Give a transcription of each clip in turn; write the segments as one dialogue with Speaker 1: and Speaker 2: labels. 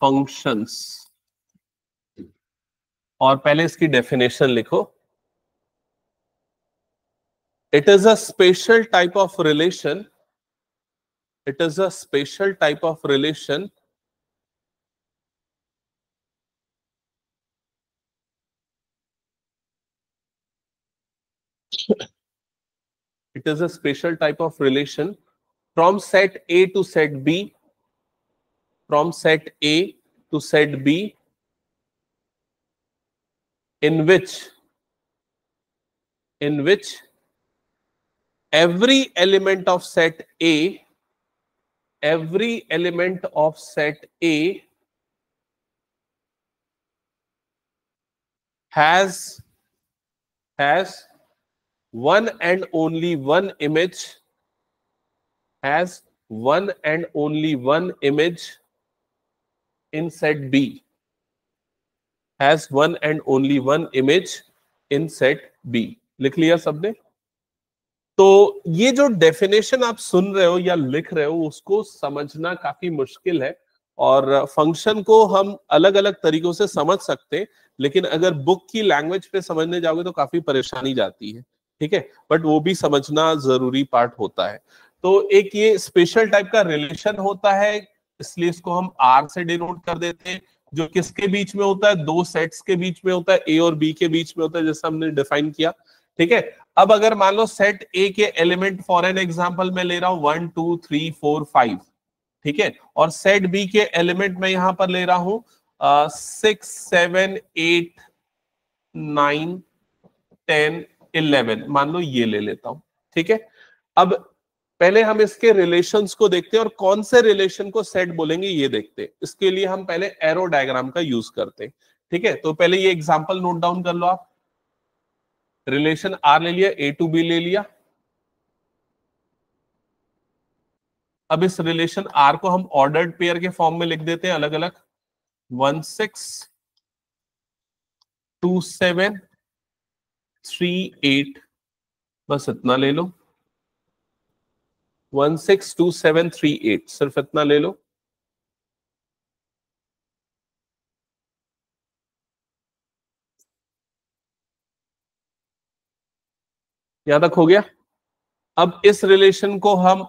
Speaker 1: Functions, और पहले इसकी डेफिनेशन लिखो। It is a special type of relation, it is a special type of relation it is a special type of relation from set A to set B, from set A to set B, in which every element of set A, every element of set A has one and only one image, has one and only one image in set B, has one and only one image in set B. लिख लिया सबने? तो ये जो definition आप सुन रहे हो या लिख रहे हो उसको समझना काफी मुश्किल है, और फंक्शन को हम अलग अलग तरीकों से समझ सकते हैं, लेकिन अगर बुक की लैंग्वेज पे समझने जाओगे तो काफी परेशानी जाती है, ठीक है, बट वो भी समझना जरूरी पार्ट होता है। तो एक ये स्पेशल टाइप का रिलेशन होता है, इसलिए इसको हम आर से डिनोट कर देते हैं, जो किसके बीच में होता है, दो सेट्स के बीच में होता है, ए और बी के बीच में होता है, जैसा हमने डिफाइन किया, ठीक है। अब अगर मान लो सेट ए के एलिमेंट फॉर एन एग्जांपल मैं ले रहा हूं 1 2 3 4 5, ठीक है, और सेट बी के एलिमेंट मैं यहां पर ले रहा हूं 6 7 8 9 10 11, मान लो ये ले लेता हूं, ठीक है। अब पहले हम इसके रिलेशंस को देखते हैं और कौन से रिलेशन को सेट बोलेंगे ये देखते हैं। इसके लिए हम पहले एरो डायग्राम का यूज करते हैं, ठीक है। तो पहले ये एग्जांपल नोट डाउन कर लो आप। रिलेशन आर ले लिया, ए टू बी ले लिया। अब इस रिलेशन आर को हम ऑर्डर्ड पेयर के फॉर्म में लिख देते हैं अलग अलग, 1 6 2 7 3 8, बस इतना ले लो, 1 6 2 7 3 8, सिर्फ इतना ले लो। यहां तक हो गया। अब इस रिलेशन को हम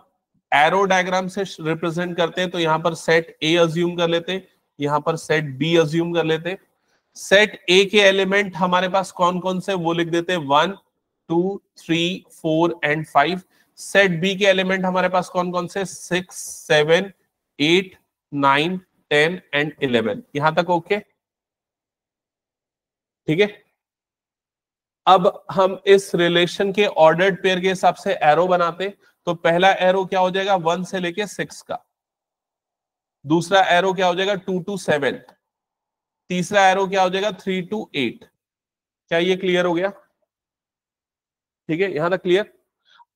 Speaker 1: एरो डायग्राम से रिप्रेजेंट करते हैं, तो यहां पर सेट ए अज्यूम कर लेते हैं, यहां पर सेट बी अज्यूम कर लेते हैं। सेट ए के एलिमेंट हमारे पास कौन कौन से, वो लिख देते हैं 1 2 3 4 एंड 5। सेट बी के एलिमेंट हमारे पास कौन कौन से, 6 7 8 9 10 एंड 11। यहां तक ओके, ठीक है। अब हम इस रिलेशन के ऑर्डर्ड पेयर के हिसाब से एरो बनाते, तो पहला एरो क्या हो जाएगा 1 से लेके 6 का, दूसरा एरो क्या हो जाएगा 2 to 7, तीसरा एरो क्या हो जाएगा 3 to 8। क्या ये क्लियर हो गया? ठीक है, यहां तक क्लियर।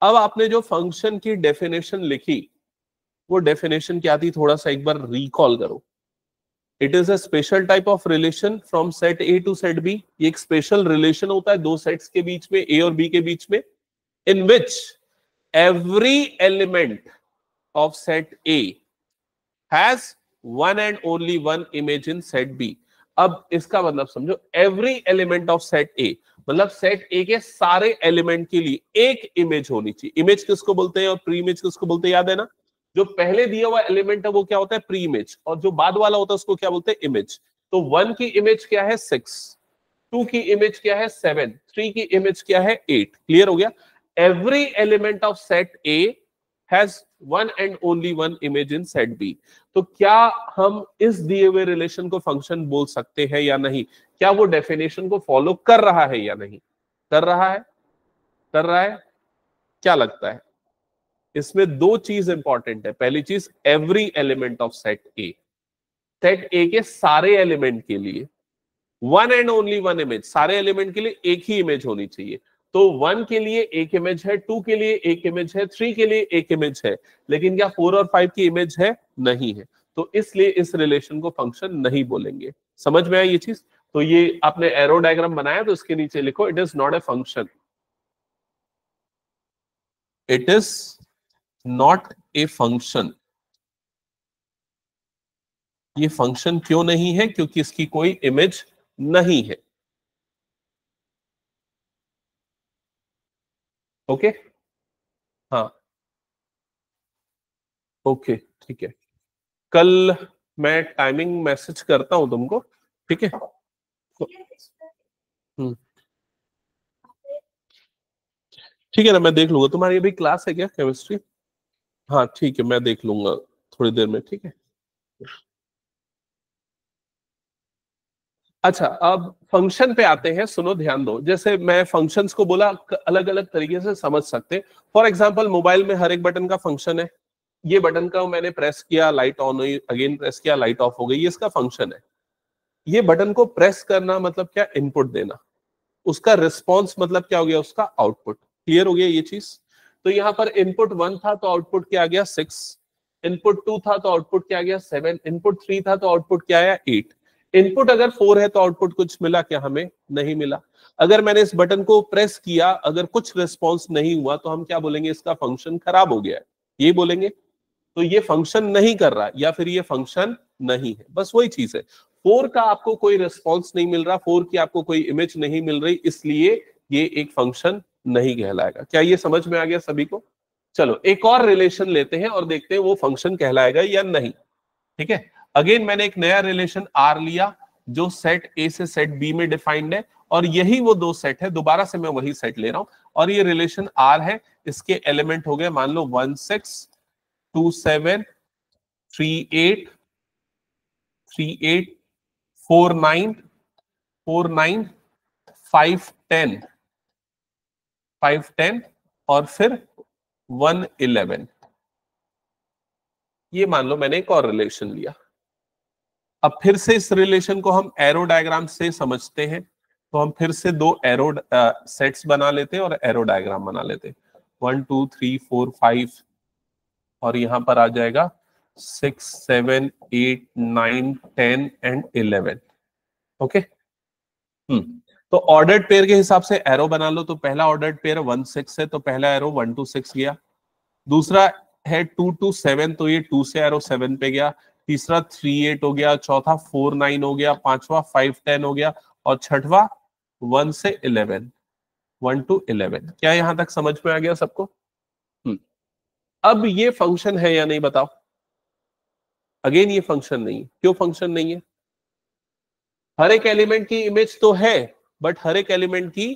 Speaker 1: अब आपने जो फंक्शन की डेफिनेशन लिखी वो डेफिनेशन क्या थी, थोड़ा सा एक बार रिकॉल करो। It is a special type of relation from set A to set B. ये एक स्पेशल रिलेशन होता है दो सेट्स के बीच में, ए और बी के बीच में, in which every element of set A has one and only one image in set B. अब इसका मतलब समझो, every element of set A मतलब सेट ए के सारे एलिमेंट के लिए एक इमेज होनी चाहिए। इमेज किसको बोलते हैं और प्री इमेज किसको बोलते हैं, याद है ना? जो पहले दिया हुआ एलिमेंट है वो क्या होता है, प्री इमेज, और जो बाद वाला होता है उसको क्या बोलते हैं, इमेज। तो 1 की इमेज क्या है 6, 2 की इमेज क्या है 7, 3 की इमेज क्या है 8। क्लियर हो गया? Every element of set A has one and only one image in set B. तो क्या हम इस दिए हुए रिलेशन को फंक्शन बोल सकते हैं या नहीं? क्या वो डेफिनेशन को फॉलो कर रहा है या नहीं? कर रहा है, कर रहा है, क्या लगता है? इसमें दो चीज इंपॉर्टेंट है। पहली चीज, every element of set A, set ए के सारे एलिमेंट के लिए one and only one image, सारे एलिमेंट के लिए एक ही इमेज होनी चाहिए। तो 1 के लिए एक इमेज है, 2 के लिए एक इमेज है, 3 के लिए एक इमेज है, लेकिन क्या 4 और 5 की इमेज है? नहीं है। तो इसलिए इस रिलेशन को फंक्शन नहीं बोलेंगे। समझ में आई ये चीज? तो ये आपने एरो डायग्राम बनाया तो इसके नीचे लिखो, it is not a function, it is not a function. ये फंक्शन क्यों नहीं है? क्योंकि इसकी कोई इमेज नहीं है। ओके, हाँ, ओके, ठीक है। कल मैं टाइमिंग मैसेज करता हूं तुमको, ठीक है? हम्म, ठीक है ना, मैं देख लूंगा। तुम्हारी अभी क्लास है क्या केमिस्ट्री? हाँ ठीक है, मैं देख लूंगा थोड़ी देर में, ठीक है। अच्छा, अब फंक्शन पे आते हैं। सुनो, ध्यान दो। जैसे मैं फंक्शंस को बोला, अलग अलग तरीके से समझ सकते। फॉर एग्जांपल, मोबाइल में हर एक बटन का फंक्शन है। ये बटन का मैंने प्रेस किया, लाइट ऑन हुई, अगेन प्रेस किया, लाइट ऑफ हो गई, ये इसका फंक्शन है। ये बटन को प्रेस करना मतलब क्या? इनपुट देना। उसका रिस्पॉन्स मतलब क्या हो गया? उसका आउटपुट। क्लियर हो गया ये चीज? तो यहाँ पर इनपुट 1 था तो आउटपुट क्या आ गया? 6। इनपुट 2 था तो आउटपुट क्या आ गया? 7। इनपुट 3 था तो आउटपुट क्या आया? 8। इनपुट अगर 4 है तो आउटपुट कुछ मिला क्या? हमें नहीं मिला। अगर मैंने इस बटन को प्रेस किया, अगर कुछ रिस्पॉन्स नहीं हुआ, तो हम क्या बोलेंगे? इसका फंक्शन खराब हो गया है, ये बोलेंगे। तो ये फंक्शन नहीं कर रहा, या फिर ये फंक्शन नहीं है, बस वही चीज है। 4 का आपको कोई रिस्पॉन्स नहीं मिल रहा, 4 की आपको कोई इमेज नहीं मिल रही, इसलिए ये एक फंक्शन नहीं कहलाएगा। क्या ये समझ में आ गया सभी को? चलो एक और रिलेशन लेते हैं और देखते हैं वो फंक्शन कहलाएगा या नहीं। ठीक है, अगेन मैंने एक नया रिलेशन आर लिया, जो सेट ए से सेट बी में डिफाइंड है, और यही वो दो सेट है। दोबारा से मैं वही सेट ले रहा हूं, और ये रिलेशन आर है। इसके एलिमेंट हो गए, मान लो 1 6 2 7 3 8 3 8 4 9 4 9 5 10 5 10 और फिर 1 11। ये मान लो मैंने एक और रिलेशन लिया। अब फिर से इस रिलेशन को हम एरो डायग्राम से समझते हैं, तो हम फिर से दो एरो सेट्स बना लेते हैं और एरो डायग्राम बना लेते हैं। 1 2 3 4 5, और यहां पर आ जाएगा 6 7 8 9 10 एंड 11। ओके, तो ऑर्डर्ड पेयर के हिसाब से एरो बना लो। तो पहला ऑर्डर्ड पेयर 1 6 है, तो पहला एरो 1 2 6 गया। दूसरा है 2 2 7, तो ये 2 से एरो 7 पे गया। तीसरा 3 8 हो गया, चौथा 4 9 हो गया, पांचवा 5 10 हो गया, और छठवा 1 से 11, 1 to 11। क्या यहां तक समझ में आ गया सबको? हम्म अब ये फंक्शन है या नहीं बताओ? अगेन ये फंक्शन नहीं है। क्यों फंक्शन नहीं है? हर एक एलिमेंट की इमेज तो है, बट हर एक एलिमेंट की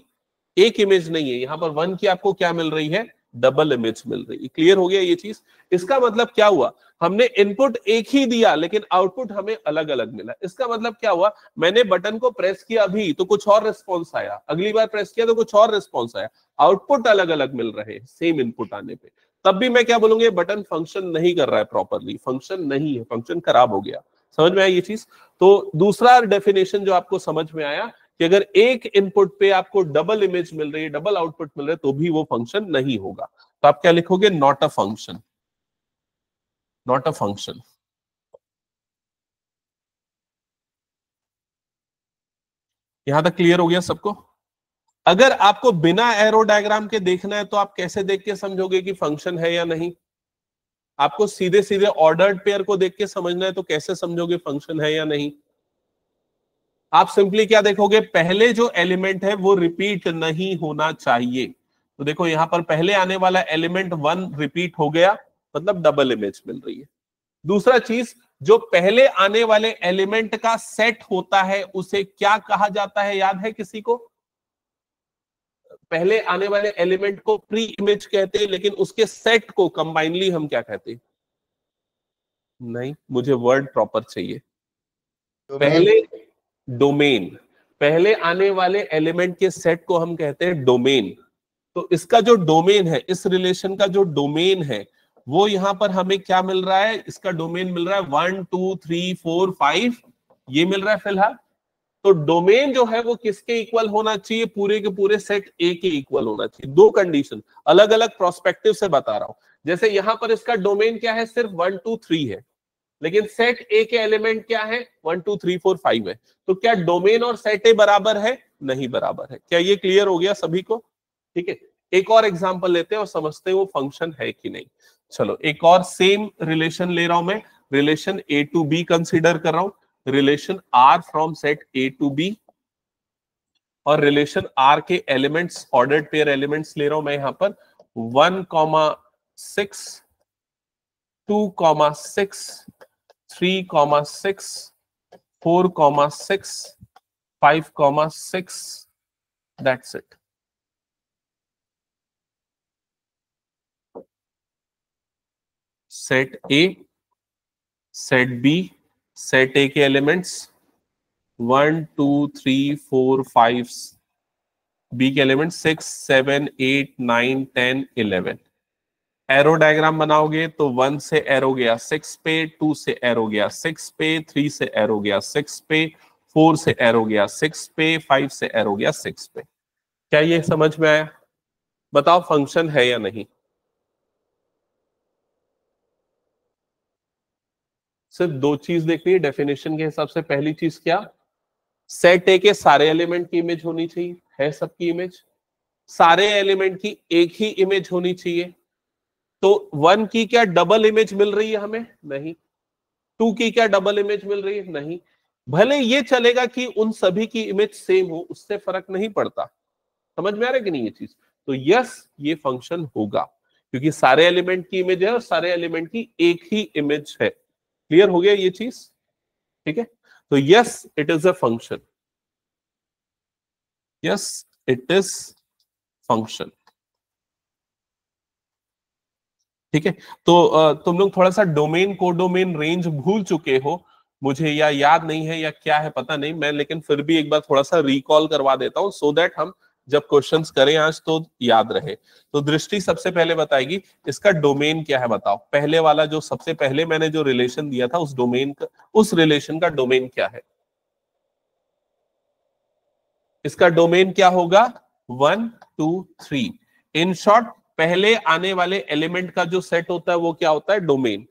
Speaker 1: एक इमेज नहीं है। यहां पर 1 की आपको क्या मिल रही है? डबल इमेज मिल रही है। क्लियर हो गया ये चीज? इसका मतलब क्या हुआ? हमने इनपुट एक ही दिया, लेकिन आउटपुट हमें अलग अलग मिला। इसका मतलब क्या हुआ? मैंने बटन को प्रेस किया अभी तो कुछ और रिस्पॉन्स आया, अगली बार प्रेस किया तो कुछ और रिस्पॉन्स आया। आउटपुट अलग अलग मिल रहे हैं सेम इनपुट आने पे। तब भी मैं क्या बोलूंगा? बटन फंक्शन नहीं कर रहा है प्रॉपरली, फंक्शन नहीं है, फंक्शन खराब हो गया। समझ में आया ये चीज? तो दूसरा डेफिनेशन जो आपको समझ में आया कि अगर एक इनपुट पे आपको डबल इमेज मिल रही है, डबल आउटपुट मिल रहा है, तो भी वो फंक्शन नहीं होगा। तो आप क्या लिखोगे? Not a function, not a function. यहां तक क्लियर हो गया सबको? अगर आपको बिना एरो डायग्राम के देखना है, तो आप कैसे देख के समझोगे कि फंक्शन है या नहीं? आपको सीधे सीधे ऑर्डर्ड पेयर को देख के समझना है, तो कैसे समझोगे फंक्शन है या नहीं? आप सिंपली क्या देखोगे? पहले जो एलिमेंट है वो रिपीट नहीं होना चाहिए। तो देखो यहां पर पहले आने वाला एलिमेंट 1 रिपीट हो गया, मतलब डबल इमेज मिल रही है। दूसरा चीज, जो पहले आने वाले एलिमेंट का सेट होता है उसे क्या कहा जाता है? याद है किसी को? पहले आने वाले एलिमेंट को प्री इमेज कहते हैं, लेकिन उसके सेट को कंबाइनली हम क्या कहते हैं? नहीं, मुझे वर्ड प्रॉपर चाहिए।
Speaker 2: डोमेन।
Speaker 1: पहले डोमेन। पहले आने वाले एलिमेंट के सेट को हम कहते हैं डोमेन। तो इसका जो डोमेन है, इस रिलेशन का जो डोमेन है, वो यहां पर हमें क्या मिल रहा है? इसका डोमेन मिल रहा है 1 2 3 4 5, ये मिल रहा है फिलहाल। तो डोमेन जो है वो किसके इक्वल होना चाहिए? पूरे के पूरे सेट ए के इक्वल होना चाहिए। दो कंडीशन, अलग अलग प्रोस्पेक्टिव से बता रहा हूं। जैसे यहां पर इसका डोमेन क्या है? सिर्फ 1 2 3 है, लेकिन सेट ए के एलिमेंट क्या है? 1 2 3 4 5 है। तो क्या डोमेन और सेट ए बराबर है? नहीं बराबर है। क्या ये क्लियर हो गया सभी को? ठीक है, एक और एग्जांपल लेते हैं और समझते हैं वो फंक्शन है कि नहीं। चलो एक और सेम रिलेशन ले रहा हूं मैं। Relation A to B consider कर रहा हूं, relation R from set A to B, और रिलेशन R के एलिमेंट्स, ऑर्डर्ड पेयर एलिमेंट्स ले रहा हूं मैं यहां पर 1,6, 2,6, 3,6, 4,6, 5,6, that's it. Set A, set B, set A के एलिमेंट्स 1, 2, 3, 4, 5, B के एलिमेंट 6, 7, 8, 9, 10, 11। एरो डायग्राम बनाओगे तो 1 से एरो गया 6 पे, 2 से एरो गया 6 पे, 3 से एरो गया 6 पे, 4 से एरो गया 6 पे, 5 से एरो गया 6 पे। क्या ये समझ में आया? बताओ फंक्शन है या नहीं? सिर्फ दो चीज देखनी है डेफिनेशन के हिसाब से। पहली चीज क्या, सेट ए के सारे एलिमेंट की इमेज होनी चाहिए, है सबकी इमेज। सारे एलिमेंट की एक ही इमेज होनी चाहिए। तो 1 की क्या डबल इमेज मिल रही है हमें? नहीं। 2 की क्या डबल इमेज मिल रही है? नहीं। भले ये चलेगा कि उन सभी की इमेज सेम हो, उससे फर्क नहीं पड़ता। समझ में आ रहा है कि नहीं ये चीज? तो यस, ये फंक्शन होगा क्योंकि सारे एलिमेंट की इमेज है और सारे एलिमेंट की एक ही इमेज है। क्लियर हो गया ये चीज? ठीक है, तो yes it is a function, yes it is function. ठीक है, तो तुम लोग थोड़ा सा डोमेन, कोडोमेन, रेंज भूल चुके हो, मुझे या याद नहीं है या क्या है पता नहीं, मैं लेकिन फिर भी एक बार थोड़ा सा रिकॉल करवा देता हूं सो दैट हम जब क्वेश्चंस करें आज तो याद रहे। तो दृष्टि सबसे पहले बताएगी इसका डोमेन क्या है। बताओ, पहले वाला जो सबसे पहले मैंने जो रिलेशन दिया था उस डोमेन का, उस रिलेशन का डोमेन क्या है? इसका डोमेन क्या होगा? 1, 2, 3। इन शॉर्ट, पहले आने वाले एलिमेंट का जो सेट होता है वो क्या होता है? डोमेन।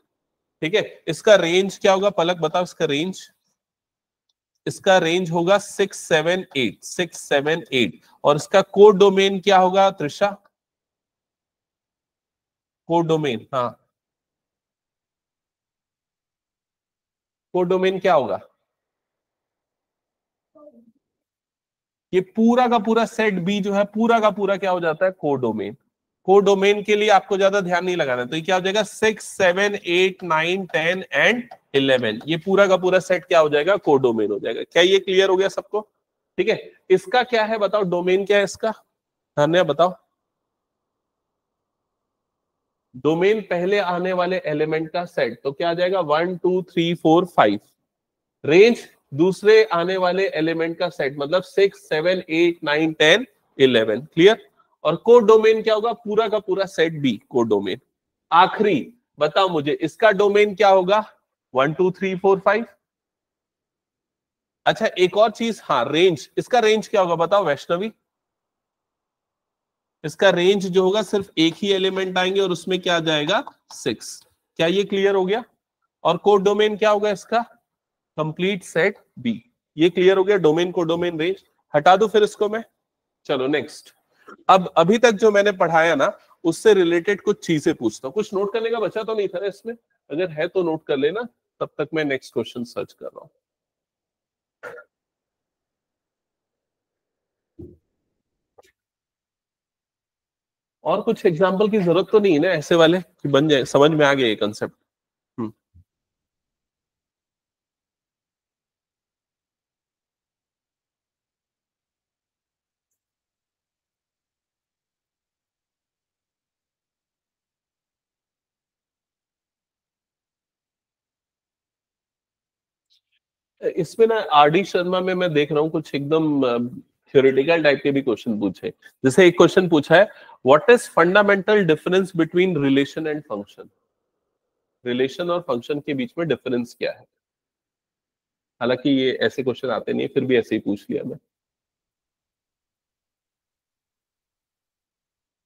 Speaker 1: ठीक है, इसका रेंज क्या होगा? पलक बताओ इसका रेंज। इसका रेंज होगा 6, 7, 8, 6, 7, 8। और इसका कोड डोमेन क्या होगा त्रिशा? कोड डोमेन, हाँ, कोड डोमेन क्या होगा? ये पूरा का पूरा सेट बी जो है, पूरा का पूरा क्या हो जाता है? Code domain. कोड डोमेन के लिए आपको ज्यादा ध्यान नहीं लगाना, तो ये क्या हो जाएगा? 6, 7, 8, 9, 10 एंड 11। ये पूरा का पूरा सेट क्या हो जाएगा? कोड डोमेन हो जाएगा। क्या ये क्लियर हो गया सबको? ठीक है, इसका क्या है बताओ, डोमेन क्या है इसका? धन्य बताओ। डोमेन पहले आने वाले एलिमेंट का सेट, तो क्या आ जाएगा? 1, 2, 3, 4, 5। रेंज दूसरे आने वाले एलिमेंट का सेट, मतलब 6, 7, 8, 9, 10, 11। क्लियर? और कोड डोमेन क्या होगा? पूरा का पूरा सेट बी, कोड डोमेन। आखिरी बताओ मुझे, इसका डोमेन क्या होगा? 1, 2, 3, 4, 5। अच्छा, एक और चीज, हाँ, रेंज। इसका रेंज क्या होगा बताओ वैष्णवी? इसका रेंज जो होगा सिर्फ एक ही एलिमेंट आएंगे और उसमें क्या आ जाएगा? 6। क्या ये क्लियर हो गया? और कोड डोमेन क्या होगा इसका? Complete set B. ये क्लियर हो गया, डोमेन, को डोमेन, रेंज। हटा दो फिर इसको मैं। चलो नेक्स्ट। अब अभी तक जो मैंने पढ़ाया ना, उससे रिलेटेड कुछ चीजें पूछता हूँ। कुछ नोट करने का बचा तो नहीं था इसमें? अगर है तो नोट कर लेना, तब तक मैं नेक्स्ट क्वेश्चन सर्च कर रहा हूं। और कुछ एग्जाम्पल की जरूरत तो नहीं है ना ऐसे वाले कि बन जाए, समझ में आ गया ये कंसेप्ट? इसमें ना आरडी शर्मा में मैं देख रहा हूँ कुछ एकदम थ्योरेटिकल टाइप के भी क्वेश्चन पूछे। जैसे एक क्वेश्चन पूछा है, what is fundamental difference between relation and function? Relation और फंक्शन के बीच में डिफरेंस क्या है? हालांकि ये ऐसे क्वेश्चन आते नहीं है, फिर भी ऐसे ही पूछ लिया मैं।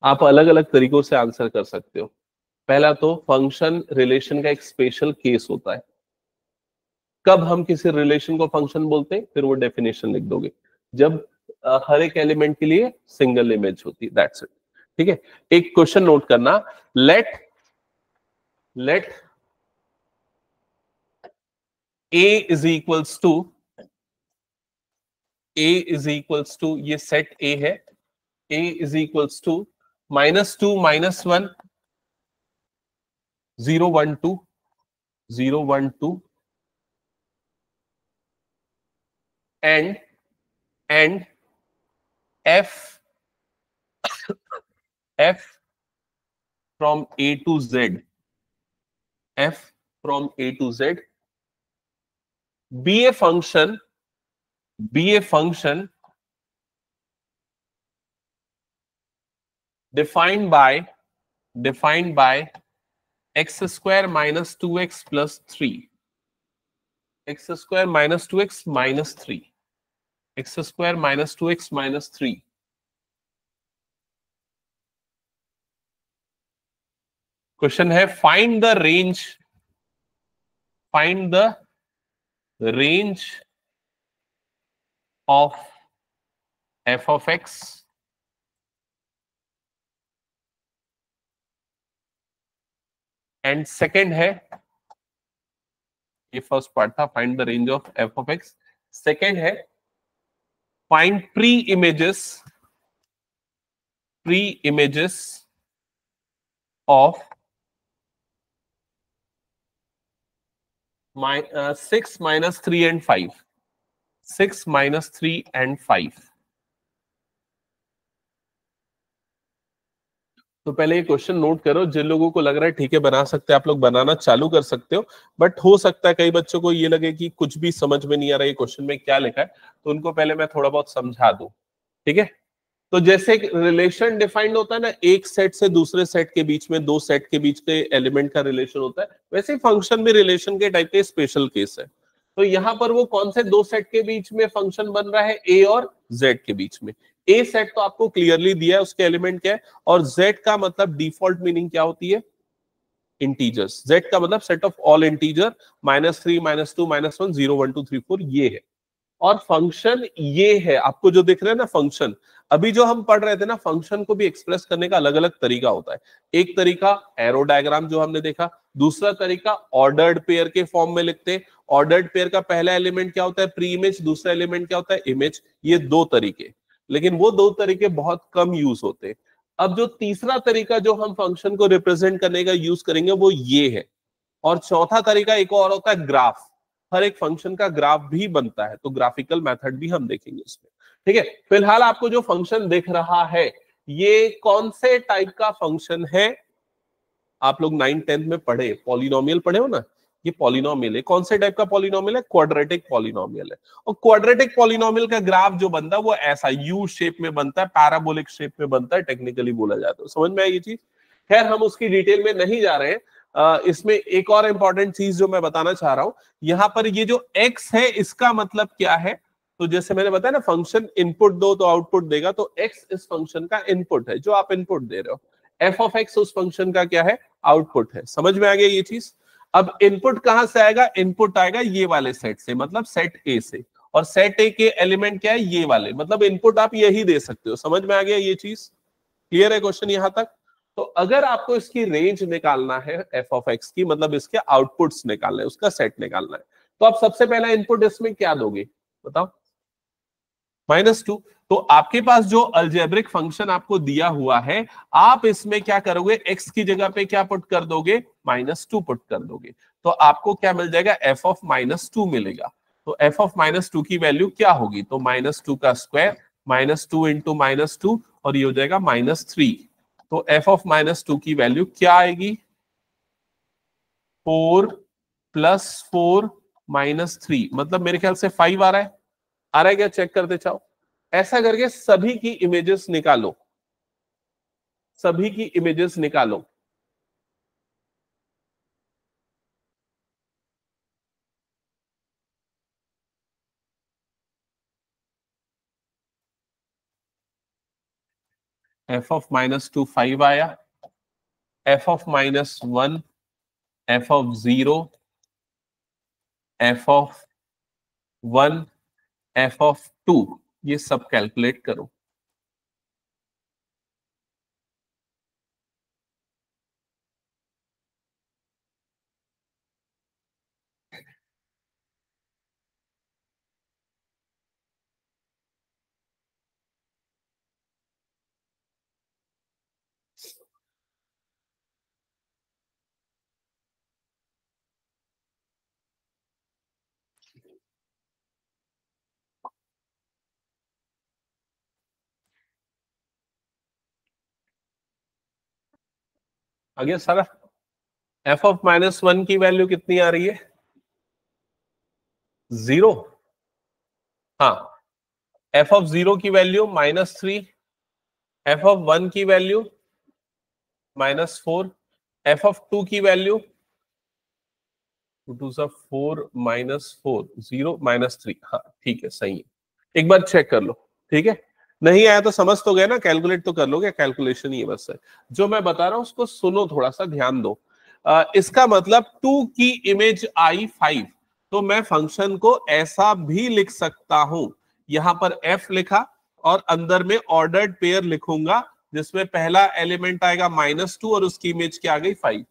Speaker 1: आप अलग अलग तरीकों से आंसर कर सकते हो। पहला तो, फंक्शन रिलेशन का एक स्पेशल केस होता है। कब हम किसी रिलेशन को फंक्शन बोलते हैं? फिर वो डेफिनेशन लिख दोगे। जब हर एक एलिमेंट के लिए सिंगल इमेज होती है, दैट्स इट। ठीक है, एक क्वेश्चन नोट करना। Let let A is equals to, A is equals to, ये सेट ए है, A is equals to -2 -1 0 1 2 0 1 2 and f f from A to Z, f from A to Z, be a function defined by x square minus 2x plus 3, x square minus 2x minus 3, x square minus 2x minus 3. Question है find the range of f of x and second है, ये first part था, find the range of f of x, second है find pre images of 6 minus 3 and 5, 6 minus 3 and 5. तो पहले ये question note करो, जिन लोगों को लग रहा है ठीक है बना सकते हैं आप लोग बनाना चालू कर सकते हो, बट हो सकता है कई बच्चों को ये लगे कि कुछ भी समझ में नहीं आ रहा है क्वेश्चन में क्या लिखा है, तो उनको पहले मैं थोड़ा बहुत समझा दूं, ठीक है। तो जैसे एक रिलेशन डिफाइंड होता है ना, एक सेट से दूसरे सेट के बीच में, दो सेट के बीच के एलिमेंट का रिलेशन होता है, वैसे ही फंक्शन भी रिलेशन के टाइप के स्पेशल केस है। तो यहां पर वो कौन से दो सेट के बीच में फंक्शन बन रहा है, ए और जेड के बीच में। ए सेट तो आपको क्लियरली दिया है, उसके एलिमेंट क्या है, और जेड का मतलब डिफॉल्ट मीनिंग क्या होती है, इंटीजर्स। जेड का मतलब सेट ऑफ ऑल इंटीजर, -3 -2 -1 0 1 2 3 4, ये है। और फंक्शन ये है, आपको जो दिख रहा है ना फंक्शन, अभी जो हम पढ़ रहे थे ना, फंक्शन को भी एक्सप्रेस करने का अलग अलग तरीका होता है। एक तरीका एरो डायग्राम जो हमने देखा, दूसरा तरीका ऑर्डर्ड पेयर के फॉर्म में लिखते हैं। ऑर्डर्ड पेयर का पहला एलिमेंट क्या होता है, प्री इमेज, दूसरा एलिमेंट क्या होता है, इमेज। ये दो तरीके, लेकिन वो दो तरीके बहुत कम यूज होते हैं। अब जो तीसरा तरीका जो हम फंक्शन को रिप्रेजेंट करने का यूज करेंगे वो ये है। और चौथा तरीका एक और होता है, ग्राफ। हर एक फंक्शन का ग्राफ भी बनता है, तो ग्राफिकल मेथड भी हम देखेंगे इसमें, ठीक है। फिलहाल आपको जो फंक्शन दिख रहा है, ये कौन से टाइप का फंक्शन है, आप लोग 9th-10th में पढ़े, पॉलिनोमियल पढ़े हो ना, ये पॉलिनोमियल है। कौन से टाइप का पॉलिनोमियल है, क्वाड्रेटिक पॉलिनोमियल है। और क्वाड्रेटिक पॉलिनोमियल का ग्राफ जो बनता है वो ऐसा यू शेप में बनता है, पैराबोलिक शेप में बनता है, टेक्निकली बोला जाता है। समझ में आई ये चीज। खैर हम उसकी डिटेल में नहीं जा रहे हैं। इसमें एक और इंपॉर्टेंट चीज जो मैं बताना चाह रहा हूं, यहां पर ये जो x है इसका मतलब क्या है। तो जैसे मैंने बताया ना, फंक्शन इनपुट दो तो आउटपुट देगा, तो x इस फंक्शन का इनपुट है जो आप इनपुट दे रहे हो, एफ ऑफ एक्स उस फंक्शन का क्या है, आउटपुट है। समझ में आ गया ये चीज। अब इनपुट कहां से आएगा, इनपुट आएगा ये वाले सेट से, मतलब सेट ए से, और सेट ए के एलिमेंट क्या है, ये वाले, मतलब इनपुट आप यही दे सकते हो। समझ में आ गया ये चीज, क्लियर है क्वेश्चन यहां तक। तो अगर आपको इसकी रेंज निकालना है एफ ऑफ एक्स की, मतलब इसके आउटपुट्स निकालना है, उसका सेट निकालना है, तो आप सबसे पहला इनपुट इसमें क्या दोगे, बताओ, -2। तो आपके पास जो अलजेब्रिक फंक्शन आपको दिया हुआ है, आप इसमें क्या करोगे, x की जगह पे क्या पुट कर दोगे, -2 पुट कर दोगे। तो आपको क्या मिल जाएगा, f ऑफ -2 मिलेगा। तो f ऑफ -2 की वैल्यू क्या होगी, तो -2 का स्क्वायर, -2 इंटू -2, और ये हो जाएगा -3। तो f ऑफ -2 की वैल्यू क्या आएगी, 4 + 4 -3, मतलब मेरे ख्याल से 5 आ रहा है। आ रहा है क्या, चेक करते चाहो। ऐसा करके सभी की इमेजेस निकालो, सभी की इमेजेस निकालो। एफ ऑफ -2 5 आया, F of -1, F of 0, F of 1, F of 2, ये सब कैलकुलेट करो। आगे सारा एफ ऑफ -1 की वैल्यू कितनी आ रही है? 0। हाँ, एफ ऑफ 0 की वैल्यू -3, एफ ऑफ 1 की वैल्यू -4, एफ ऑफ 2 की वैल्यू 2 2 4 -4 0 -3। हाँ ठीक है, सही है। एक बार चेक कर लो, ठीक है। नहीं आया तो समझ तो गए ना, कैलकुलेट तो कर लोगे, कैलकुलेशन ही है बस है। जो मैं बता रहा हूं उसको सुनो, थोड़ा सा ध्यान दो। इसका मतलब 2 की इमेज आई 5, तो मैं फंक्शन को ऐसा भी लिख सकता हूं, यहां पर f लिखा और अंदर में ऑर्डर्ड पेयर लिखूंगा जिसमें पहला एलिमेंट आएगा -2 और उसकी इमेज क्या आ गई 5।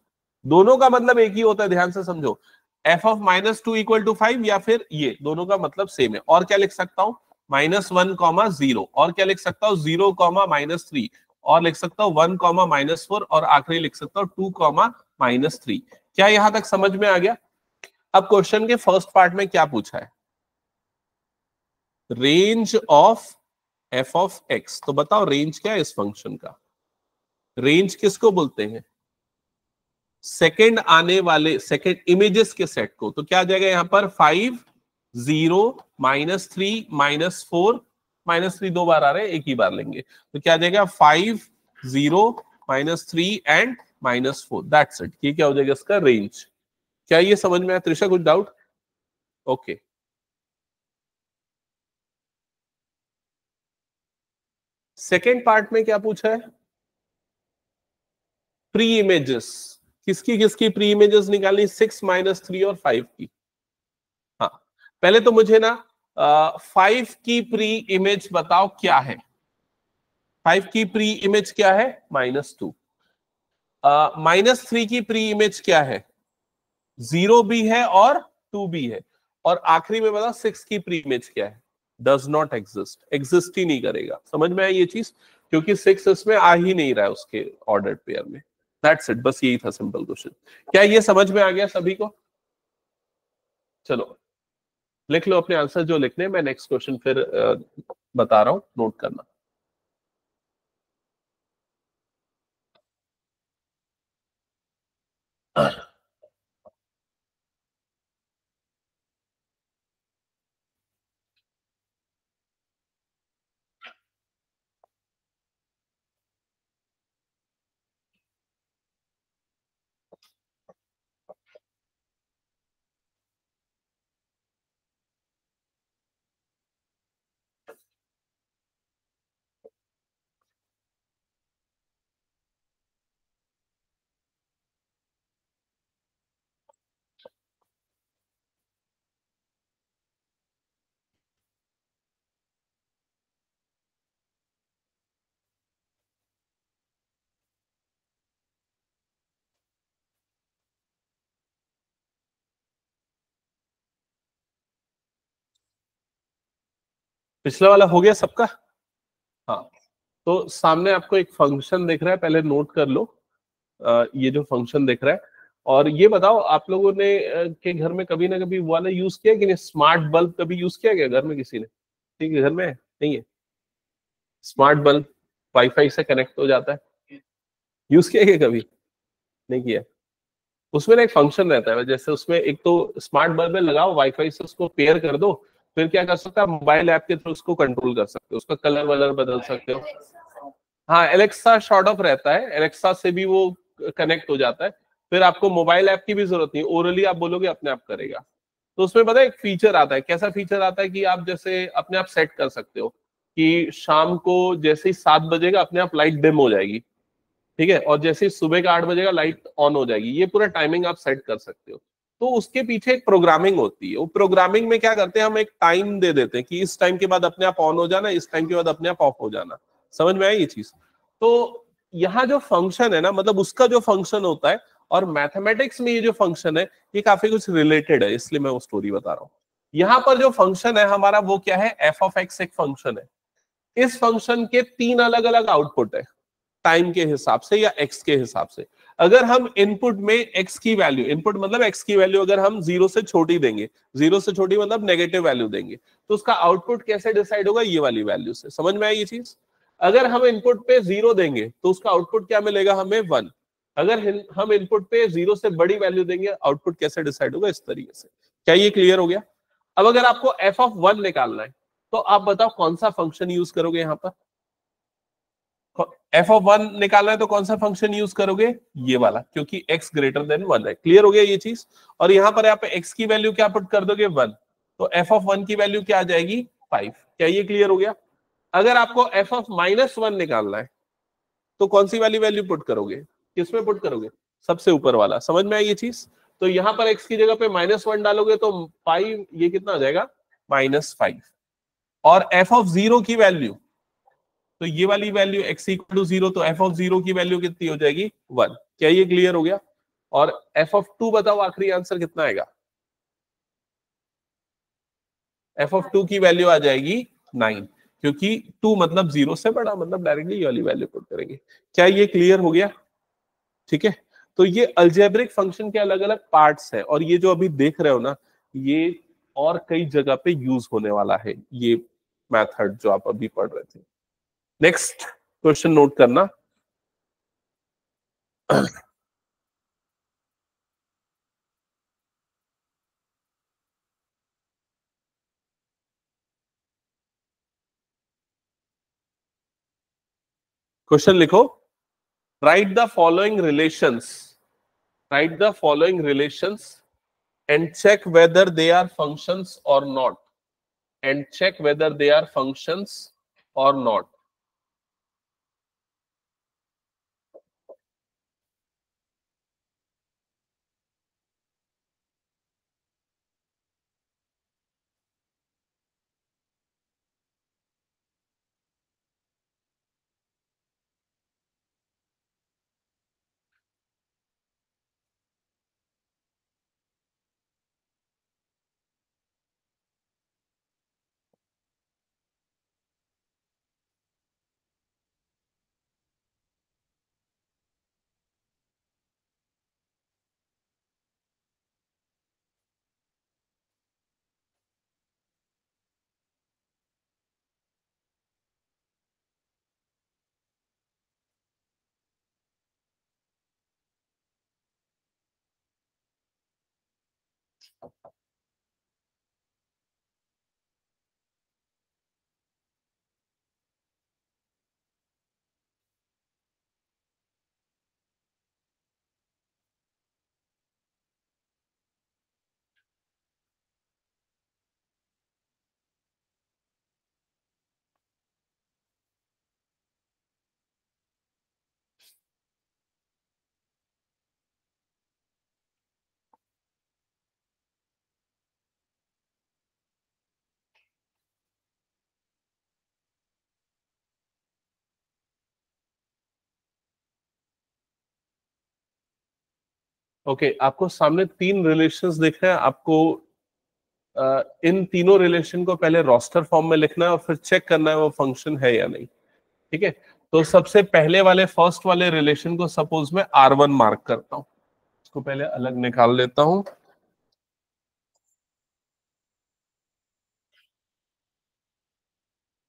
Speaker 1: दोनों का मतलब एक ही होता है, ध्यान से समझो। एफ ऑफ -2 = 5 या फिर ये दोनों का मतलब सेम है। और क्या लिख सकता हूं? -1, 0। और क्या लिख सकता हूं? 0, -3। और लिख सकता हूं 1, -4। और आखिरी लिख सकता हूं 2, -3। क्या यहां तक समझ में आ गया? अब क्वेश्चन के फर्स्ट पार्ट में क्या पूछा है? Range of f of x. तो बताओ रेंज क्या है इस फंक्शन का? रेंज किसको बोलते हैं? सेकंड आने वाले सेकंड इमेजेस के सेट को। तो क्या आ जाएगा यहां पर? 5, 0, -3, -4। -3 दो बार आ रहे हैं, एक ही बार लेंगे। तो क्या आ जाएगा? 5, 0, -3 एंड -4। That's it. ये क्या हो जाएगा इसका रेंज? क्या ये समझ में आया त्रिशा? कुछ डाउट? ओके। सेकेंड पार्ट में क्या पूछा है? Pre images. किसकी किसकी प्री इमेजेस निकालनी? 6, -3 और 5 की। हाँ, पहले तो मुझे ना 5 की प्री इमेज बताओ क्या है। 5 की प्री इमेज क्या है? -2। -3 की प्री इमेज क्या है? 0 भी है और 2 भी है। और आखिरी में बताओ 6 की प्री इमेज क्या है? डज नॉट एग्जिस्ट, एग्जिस्ट ही नहीं करेगा। समझ में आई ये चीज? क्योंकि 6 इसमें आ ही नहीं रहा है उसके ऑर्डर पेयर में। दैट्स इट, बस यही था सिंपल क्वेश्चन। क्या ये समझ में आ गया सभी को? चलो लिख लो अपने आंसर जो लिखने। मैं नेक्स्ट क्वेश्चन फिर बता रहा हूं, नोट करना। पिछला वाला हो गया सबका? हाँ, तो सामने आपको एक फंक्शन दिख रहा है, पहले नोट कर लो। ये जो फंक्शन दिख रहा है। और ये बताओ आप लोगों ने के घर में कभी ना कभी वाला यूज किया कि नहीं? स्मार्ट बल्ब कभी यूज किया क्या घर में किसी ने? ठीक है, घर में है? नहीं है स्मार्ट बल्ब? वाईफाई से कनेक्ट हो जाता है। यूज किया क्या कभी? नहीं किया। उसमें ना एक फंक्शन रहता है, जैसे उसमें एक तो स्मार्ट बल्ब में लगाओ, वाईफाई से उसको पेयर कर दो, फिर क्या कर सकते हो? मोबाइल ऐप के थ्रू उसको कंट्रोल कर सकते हो, उसका कलर वलर बदल सकते हो। हाँ, एलेक्सा शॉर्ट ऑफ रहता है, एलेक्सा से भी वो कनेक्ट हो जाता है। फिर आपको मोबाइल ऐप की भी जरूरत नहीं, ओरली आप बोलोगे अपने आप करेगा। तो उसमें पता है एक फीचर आता है। कैसा फीचर आता है? कि आप जैसे अपने आप सेट कर सकते हो कि शाम को जैसे ही 7 बजेगा अपने आप लाइट डिम हो जाएगी, ठीक है, और जैसे ही सुबह का 8 बजेगा लाइट ऑन हो जाएगी। ये पूरा टाइमिंग आप सेट कर सकते हो। तो उसके पीछे एक प्रोग्रामिंग होती है। वो प्रोग्रामिंग में क्या करते हैं, हम एक टाइम दे देते हैं कि इस टाइम के बाद अपने आप ऑन हो जाना, इस टाइम के बाद अपने आप ऑफ हो जाना। समझ में आई ये चीज? तो यहाँ जो फंक्शन है ना, मतलब उसका जो फंक्शन होता है, और मैथमेटिक्स में ये जो फंक्शन है, ये काफी कुछ रिलेटेड है, इसलिए मैं वो स्टोरी बता रहा हूँ। यहाँ पर जो फंक्शन है हमारा वो क्या है? एफ ऑफ एक्स एक फंक्शन है। इस फंक्शन के 3 अलग अलग आउटपुट है, टाइम के हिसाब से या एक्स के हिसाब से। अगर हम इनपुट में एक्स की वैल्यू, इनपुट मतलब एक्स की वैल्यू अगर हम 0 से छोटी देंगे, 0 से छोटी मतलब नेगेटिव वैल्यू देंगे, तो उसका आउटपुट कैसे डिसाइड होगा? ये वाली वैल्यू से। समझ में आई ये चीज? अगर हम इनपुट पे 0 देंगे तो उसका आउटपुट क्या मिलेगा हमें? 1। अगर हम इनपुट पे 0 से बड़ी वैल्यू देंगे, आउटपुट कैसे डिसाइड होगा, इस तरीके से। क्या ये क्लियर हो गया? अब अगर आपको f(1) निकालना है तो आप बताओ कौन सा फंक्शन यूज करोगे यहां पर? f(1) निकालना है तो कौन सा फंक्शन यूज करोगे? ये वाला, क्योंकि x ग्रेटर देन 1 है। क्लियर हो गया ये चीज? और यहां पर आप x की वैल्यू क्या पुट कर दोगे? 1। तो f(1) की वैल्यू क्या आ जाएगी? 5। क्या ये क्लियर हो गया? अगर आपको f(-1) निकालना है तो कौन सी वाली वैल्यू पुट करोगे? किसमें पुट करोगे? सबसे ऊपर वाला। समझ में आई ये चीज? तो यहां पर x की जगह पे -1 डालोगे तो 5, ये कितना आ जाएगा? -5। और f(0) की वैल्यू, तो ये वाली वैल्यू x इक्वल टू 0, तो f(0) की वैल्यू कितनी हो जाएगी? 1। क्या ये क्लियर हो गया? और f(2) बताओ आखिरी आंसर कितना आएगा? f(2) की वैल्यू आ जाएगी 9, क्योंकि 2 मतलब 0 से बड़ा, मतलब डायरेक्टली ये वाली वैल्यू पुट करेंगे। क्या ये क्लियर हो गया? ठीक है। तो ये अलजेब्रिक फंक्शन के अलग अलग पार्ट्स हैं, और ये जो अभी देख रहे हो ना, ये और कई जगह पे यूज होने वाला है ये मेथड जो आप अभी पढ़ रहे थे। नेक्स्ट क्वेश्चन नोट करना। क्वेश्चन लिखो। Right the following relations, right the following relations and check whether they are functions or not, and check whether they are functions or not. Okay, आपको सामने 3 रिलेशंस दिख रहे हैं। आपको इन तीनों रिलेशन को पहले रोस्टर फॉर्म में लिखना है और फिर चेक करना है वो फंक्शन है या नहीं। ठीक है। तो सबसे पहले वाले, फर्स्ट वाले रिलेशन को सपोज मैं R1 मार्क करता हूं। इसको पहले अलग निकाल लेता हूं।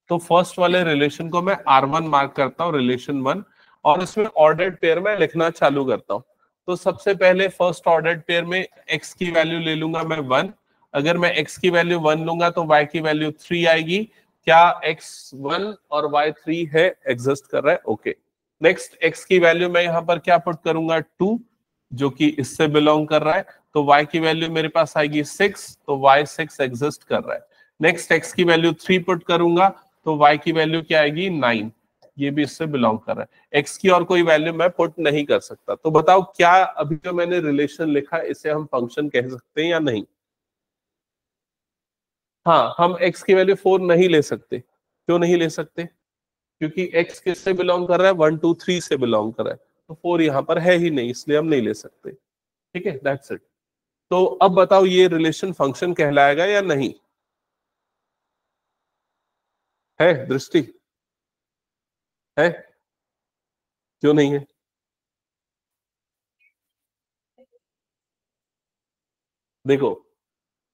Speaker 1: तो फर्स्ट वाले रिलेशन को मैं R1 मार्क करता हूं, रिलेशन 1, और इसमें ऑर्डर्ड पेयर में लिखना चालू करता हूं। तो सबसे पहले फर्स्ट ऑर्डर्ड पेयर में x की वैल्यू ले लूंगा मैं 1। अगर मैं x की वैल्यू 1 लूंगा तो y की वैल्यू 3 आएगी। क्या x1 और y3 है, एग्जिस्ट कर रहा है? ओके। नेक्स्ट x की वैल्यू मैं यहाँ पर क्या पुट करूंगा? 2, जो कि इससे बिलोंग कर रहा है। तो y की वैल्यू मेरे पास आएगी 6, तो y6 एग्जिस्ट कर रहा है। नेक्स्ट x की वैल्यू 3 पुट करूंगा तो y की वैल्यू क्या आएगी? 9, ये भी इससे बिलोंग कर रहा है। x की और कोई वैल्यू मैं पुट नहीं कर सकता। तो बताओ क्या अभी जो मैंने रिलेशन लिखा इसे हम फंक्शन कह सकते हैं या नहीं? हाँ, हम x की वैल्यू 4 नहीं ले सकते। क्यों नहीं ले सकते? क्योंकि x किससे बिलोंग कर रहा है? 1 2 3 से बिलोंग कर रहा है। तो 4 यहाँ पर है ही नहीं, इसलिए हम नहीं ले सकते। ठीक है, दैट्स इट। तो अब बताओ ये रिलेशन फंक्शन कहलाएगा या नहीं? है दृष्टि? है? क्यों नहीं है? देखो,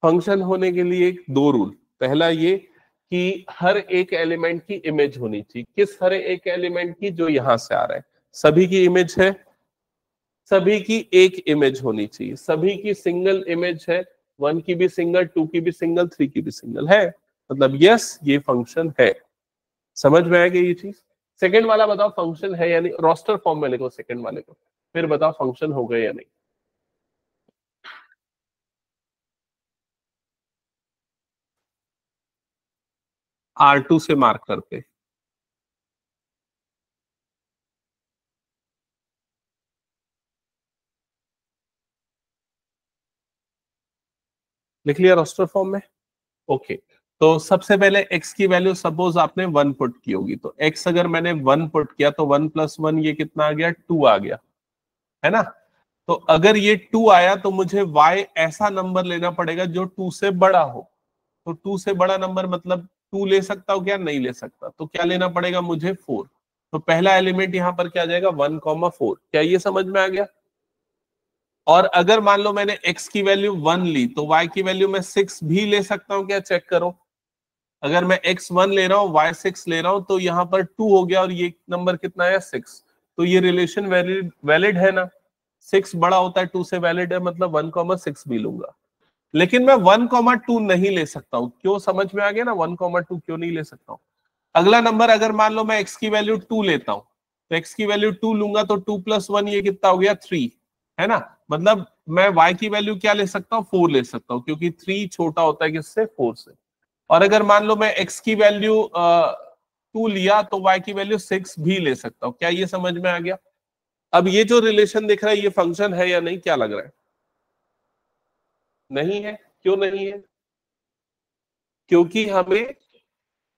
Speaker 1: फंक्शन होने के लिए 2 रूल। पहला ये कि हर एक एलिमेंट की इमेज होनी चाहिए। किस हर एक एलिमेंट की? जो यहां से आ रहा है, सभी की इमेज है। सभी की एक इमेज होनी चाहिए, सभी की सिंगल इमेज है, 1 की भी सिंगल, 2 की भी सिंगल, 3 की भी सिंगल है, मतलब यस ये फंक्शन है। समझ में आएगी ये चीज? सेकंड वाला बताओ फंक्शन है या नहीं, रोस्टर फॉर्म में लिखो सेकंड वाले को, फिर बताओ फंक्शन हो गए या नहीं। R2 से मार्क करके लिख लिया रोस्टर फॉर्म में। ओके, तो सबसे पहले x की वैल्यू सपोज आपने 1 पुट की होगी, तो x अगर मैंने 1 पुट किया तो 1 + 1 ये कितना आ गया, 2 आ गया, है ना। तो अगर ये 2 आया तो मुझे y ऐसा नंबर लेना पड़ेगा जो 2 से बड़ा हो। तो 2 से बड़ा नंबर मतलब 2 ले सकता हूं क्या, नहीं ले सकता, तो क्या लेना पड़ेगा मुझे, 4। तो पहला एलिमेंट यहां पर क्या आ जाएगा, 1,4। क्या ये समझ में आ गया? और अगर मान लो मैंने x की वैल्यू 1 ली तो y की वैल्यू मैं 6 भी ले सकता हूं क्या, चेक करो। अगर मैं x 1 ले रहा हूं y 6 ले रहा हूं तो यहां पर 2 हो गया और ये नंबर कितना है, 6। तो ये रिलेशन वैलिड है ना, 6 बड़ा होता है 2 से, वैलिड है, मतलब 1,6 भी लूंगा। लेकिन मैं 1,2 नहीं ले सकता हूं, क्यों, समझ में आ गया ना, 1,2 क्यों नहीं ले सकता हूं। अगला नंबर अगर मान लो मैं x की वैल्यू 2 लेता हूं, तो x की वैल्यू 2 लूंगा तो 2 + 1 ये कितना हो गया, 3, है ना। मतलब मैं y की वैल्यू क्या ले सकता हूँ, 4 ले सकता हूँ, क्योंकि 3 छोटा होता है किससे, 4 से। और अगर मान लो मैं x की वैल्यू 2 लिया तो y की वैल्यू 6 भी ले सकता हूँ। क्या ये समझ में आ गया? अब ये जो रिलेशन दिख रहा है ये फंक्शन है या नहीं, क्या लग रहा है? नहीं है, क्यों नहीं है? क्योंकि हमें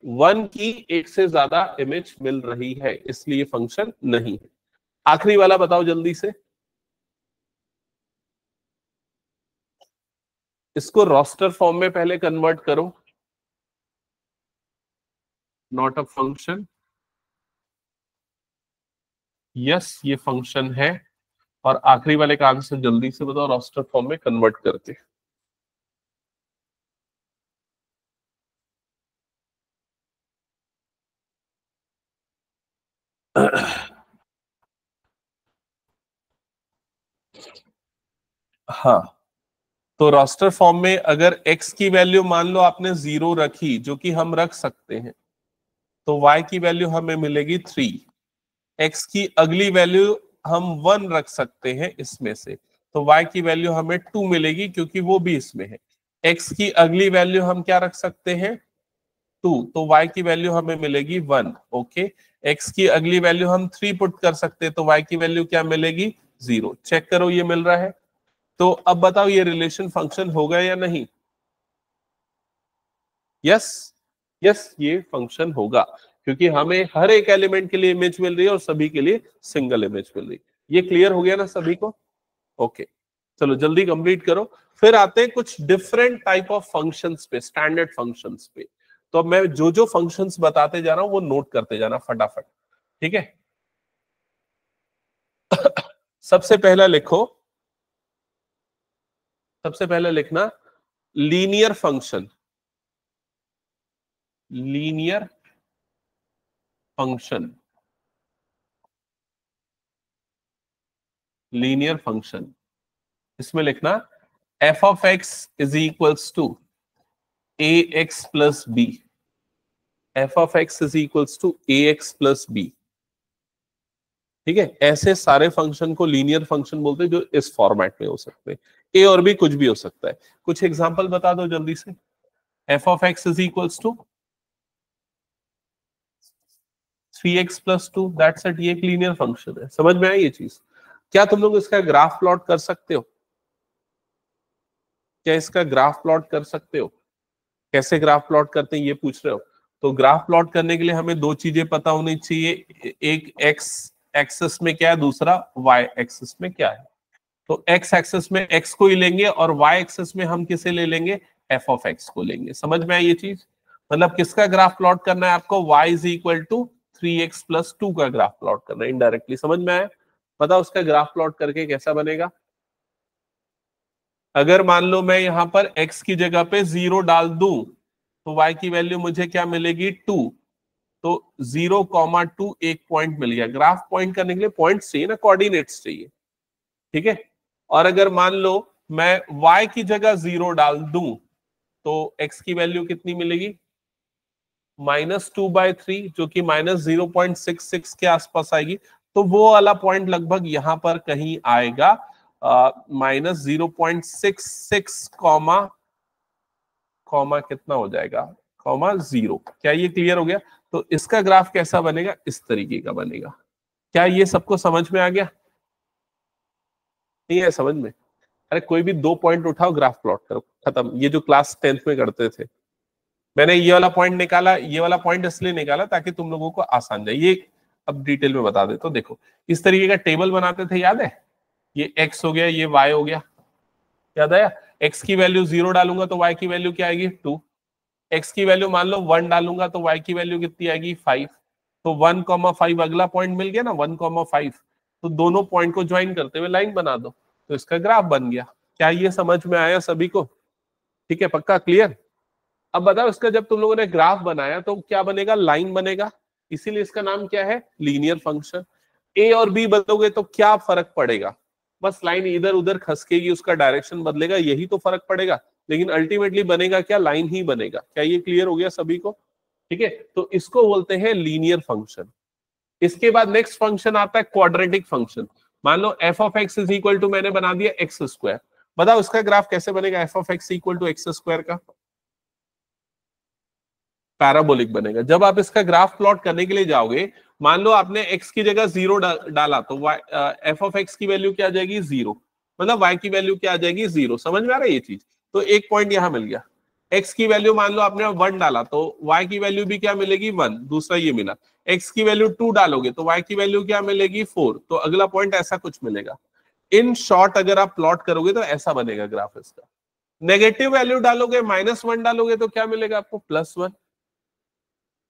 Speaker 1: 1 की एक से ज्यादा इमेज मिल रही है, इसलिए फंक्शन नहीं है। आखिरी वाला बताओ जल्दी से। इसको रोस्टर फॉर्म में पहले कन्वर्ट करो, नॉट अ फंक्शन, यस ये फंक्शन है। और आखिरी वाले का आंसर जल्दी से बताओ, रोस्टर फॉर्म में कन्वर्ट करके। हाँ, तो रोस्टर फॉर्म में अगर x की वैल्यू मान लो आपने 0 रखी, जो कि हम रख सकते हैं, तो y की वैल्यू हमें मिलेगी 3। x की अगली वैल्यू हम 1 रख सकते हैं इसमें से, तो y की वैल्यू हमें 2 मिलेगी, क्योंकि वो भी इसमें है। x की अगली वैल्यू हम क्या रख सकते हैं, 2, तो y की वैल्यू हमें मिलेगी 1। ओके, x की अगली वैल्यू हम 3 पुट कर सकते हैं, तो y की वैल्यू क्या मिलेगी, 0। चेक करो ये मिल रहा है। तो अब बताओ ये रिलेशन फंक्शन होगा या नहीं? यस, यस ये फंक्शन होगा, क्योंकि हमें हर एक एलिमेंट के लिए इमेज मिल रही है और सभी के लिए सिंगल इमेज मिल रही है। ये क्लियर हो गया ना सभी को? ओके, चलो जल्दी कंप्लीट करो। फिर आते हैं कुछ डिफरेंट टाइप ऑफ फंक्शंस पे, स्टैंडर्ड फंक्शंस पे। तो अब मैं जो जो फंक्शंस बताते जा रहा हूं वो नोट करते जाना फटाफट, ठीक है। सबसे पहला लिखो, सबसे पहले लिखना linear function, linear function, linear function. इसमें लिखना f of x is equals to ax plus b, f of x is equals to ax plus b। ठीक है, ऐसे सारे फंक्शन को लीनियर फंक्शन बोलते हैं, जो इस फॉर्मेट में हो सकते हैं। ए और बी कुछ भी हो सकता है। कुछ एग्जांपल बता दो जल्दी से। f of x is equals to 3x plus 2, that's it. ये एक लीनियर फंक्शन है, समझ में आई ये चीज? क्या तुम लोग इसका ग्राफ प्लॉट कर सकते हो? क्या इसका ग्राफ प्लॉट कर सकते हो? कैसे ग्राफ प्लॉट करते हैं ये पूछ रहे हो? तो ग्राफ प्लॉट करने के लिए हमें दो चीजें पता होनी चाहिए, एक एक्स एक्सिस में क्या है, दूसरा वाई एक्सिस में क्या है। तो एक्स एक्सिस में एक्स को ही लेंगे और वाई एक्सिस में हम किसे ले लेंगे, एफ ऑफ एक्स को लेंगे। समझ में आई ये चीज? मतलब किसका ग्राफ प्लॉट करना है आपको, y is equal to 3x + 2 का ग्राफ प्लॉट करना है। इनडायरेक्टली समझ में आया? बताओ उसका ग्राफ प्लॉट करके कैसा बनेगा। अगर मान लो मैं यहां पर x की जगह पे 0 डाल दूं तो y की वैल्यू मुझे क्या मिलेगी, 2। तो 0,2 एक पॉइंट मिल गया। ग्राफ पॉइंट करने के लिए पॉइंट्स चाहिए ना, कोऑर्डिनेट्स चाहिए। ठीक है। और अगर मान लो मैं y की जगह 0 डाल दूं तो x की वैल्यू कितनी मिलेगी, -2/3, जो कि -0.66 के आसपास आएगी। तो वो वाला पॉइंट लगभग यहां पर कहीं आएगा, -0.66 कॉमा कितना हो जाएगा, -0। क्या ये क्लियर हो गया? तो इसका ग्राफ कैसा बनेगा, इस तरीके का बनेगा। क्या ये सबको समझ में आ गया? नहीं है समझ में? अरे कोई भी 2 पॉइंट उठाओ, ग्राफ प्लॉट करो, खत्म। ये जो क्लास 10th में करते थे, मैंने ये वाला पॉइंट निकाला, ये वाला पॉइंट इसलिए निकाला ताकि तुम लोगों को आसान जाए। ये अब डिटेल में बता दे तो देखो, इस तरीके का टेबल बनाते थे, याद है? ये x हो गया, ये y हो गया, याद आया? x की वैल्यू 0 डालूंगा तो y की वैल्यू क्या आएगी, 2। x की वैल्यू मान लो 1 डालूंगा तो y की वैल्यू कितनी आएगी, 5। तो 1,5 अगला पॉइंट मिल गया ना, 1,5। तो दोनों पॉइंट को ज्वाइन करते हुए लाइन बना दो, तो इसका ग्राफ बन गया। क्या ये समझ में आया सभी को? ठीक है, पक्का क्लियर? अब बताओ, इसका जब तुम लोगों ने ग्राफ बनाया तो क्या बनेगा, लाइन बनेगा। इसीलिए इसका नाम क्या है, लीनियर फंक्शन। ए और बी बदलोगे तो क्या फर्क पड़ेगा, बस लाइन इधर उधर खसकेगी, उसका डायरेक्शन बदलेगा, यही तो फर्क पड़ेगा। लेकिन अल्टीमेटली बनेगा क्या, लाइन ही बनेगा। क्या ये क्लियर हो गया सभी को? ठीक है, तो इसको बोलते हैं लीनियर फंक्शन। इसके बाद नेक्स्ट फंक्शन आता है क्वाड्रेटिक फंक्शन। मान लो f of x is equal to, मैंने बना दिया एक्स स्क्वायर। बताओ इसका ग्राफ कैसे बनेगा, F of X equal to X square का? पैराबोलिक बनेगा। जब आप इसका ग्राफ प्लॉट करने के लिए जाओगे, मान लो आपने x की जगह 0 डाला तो एफ ऑफ एक्स की वैल्यू क्या आ जाएगी, 0। मतलब y की वैल्यू क्या आ जाएगी, 0। समझ में आ रहा है ये चीज? तो एक पॉइंट यहां मिल गया। x की वैल्यू मान लो आपने 1 डाला तो y की वैल्यू भी क्या मिलेगी, 1। दूसरा ये मिला। x की वैल्यू 2 डालोगे तो y की वैल्यू क्या मिलेगी, 4। तो अगला पॉइंट ऐसा कुछ मिलेगा। इन शॉर्ट अगर आप प्लॉट करोगे तो ऐसा बनेगा ग्राफ इसका। नेगेटिव वैल्यू डालोगे, -1 डालोगे तो क्या मिलेगा आपको, +1।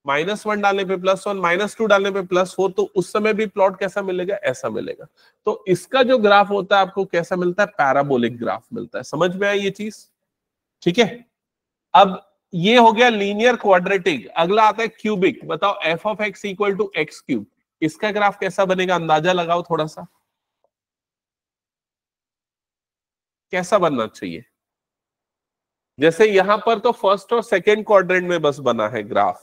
Speaker 1: -1 डालने पे +1, -2 डालने पे +4। तो उस समय भी प्लॉट कैसा मिलेगा, ऐसा मिलेगा। तो इसका जो ग्राफ होता है आपको कैसा मिलता है, पैराबोलिक ग्राफ मिलता है। समझ में आई ये चीज? ठीक है। अब ये हो गया लीनियर क्वाड्रेटिक। अगला आता है क्यूबिक। बताओ F of X equal to X cube, इसका ग्राफ कैसा बनेगा, अंदाजा लगाओ थोड़ा सा, कैसा बनना चाहिए? जैसे यहां पर तो फर्स्ट और सेकेंड क्वाड्रेंट में बस बना है ग्राफ,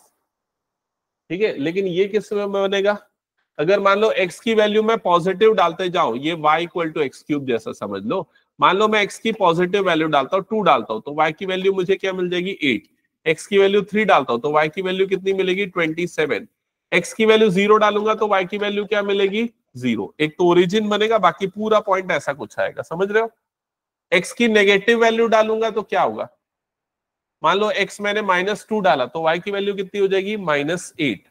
Speaker 1: ठीक है, लेकिन ये किस में बनेगा? अगर मान लो x की वैल्यू में पॉजिटिव डालते जाओ, ये y equal to X cube जैसा समझ लो। मान लो मैं x की पॉजिटिव वैल्यू डालता हूँ, 2 डालता हूँ तो y की वैल्यू मुझे क्या मिल जाएगी, 8। x की वैल्यू 3 डालता हूँ तो y की वैल्यू कितनी मिलेगी, 27। x की वैल्यू 0 डालूंगा तो y की वैल्यू क्या मिलेगी, 0। एक तो ओरिजिन बनेगा, बाकी पूरा पॉइंट ऐसा कुछ आएगा। समझ रहे हो? x की नेगेटिव वैल्यू डालूंगा तो क्या होगा, मान लो x मैंने -2 डाला तो y की वैल्यू कितनी हो जाएगी, -8।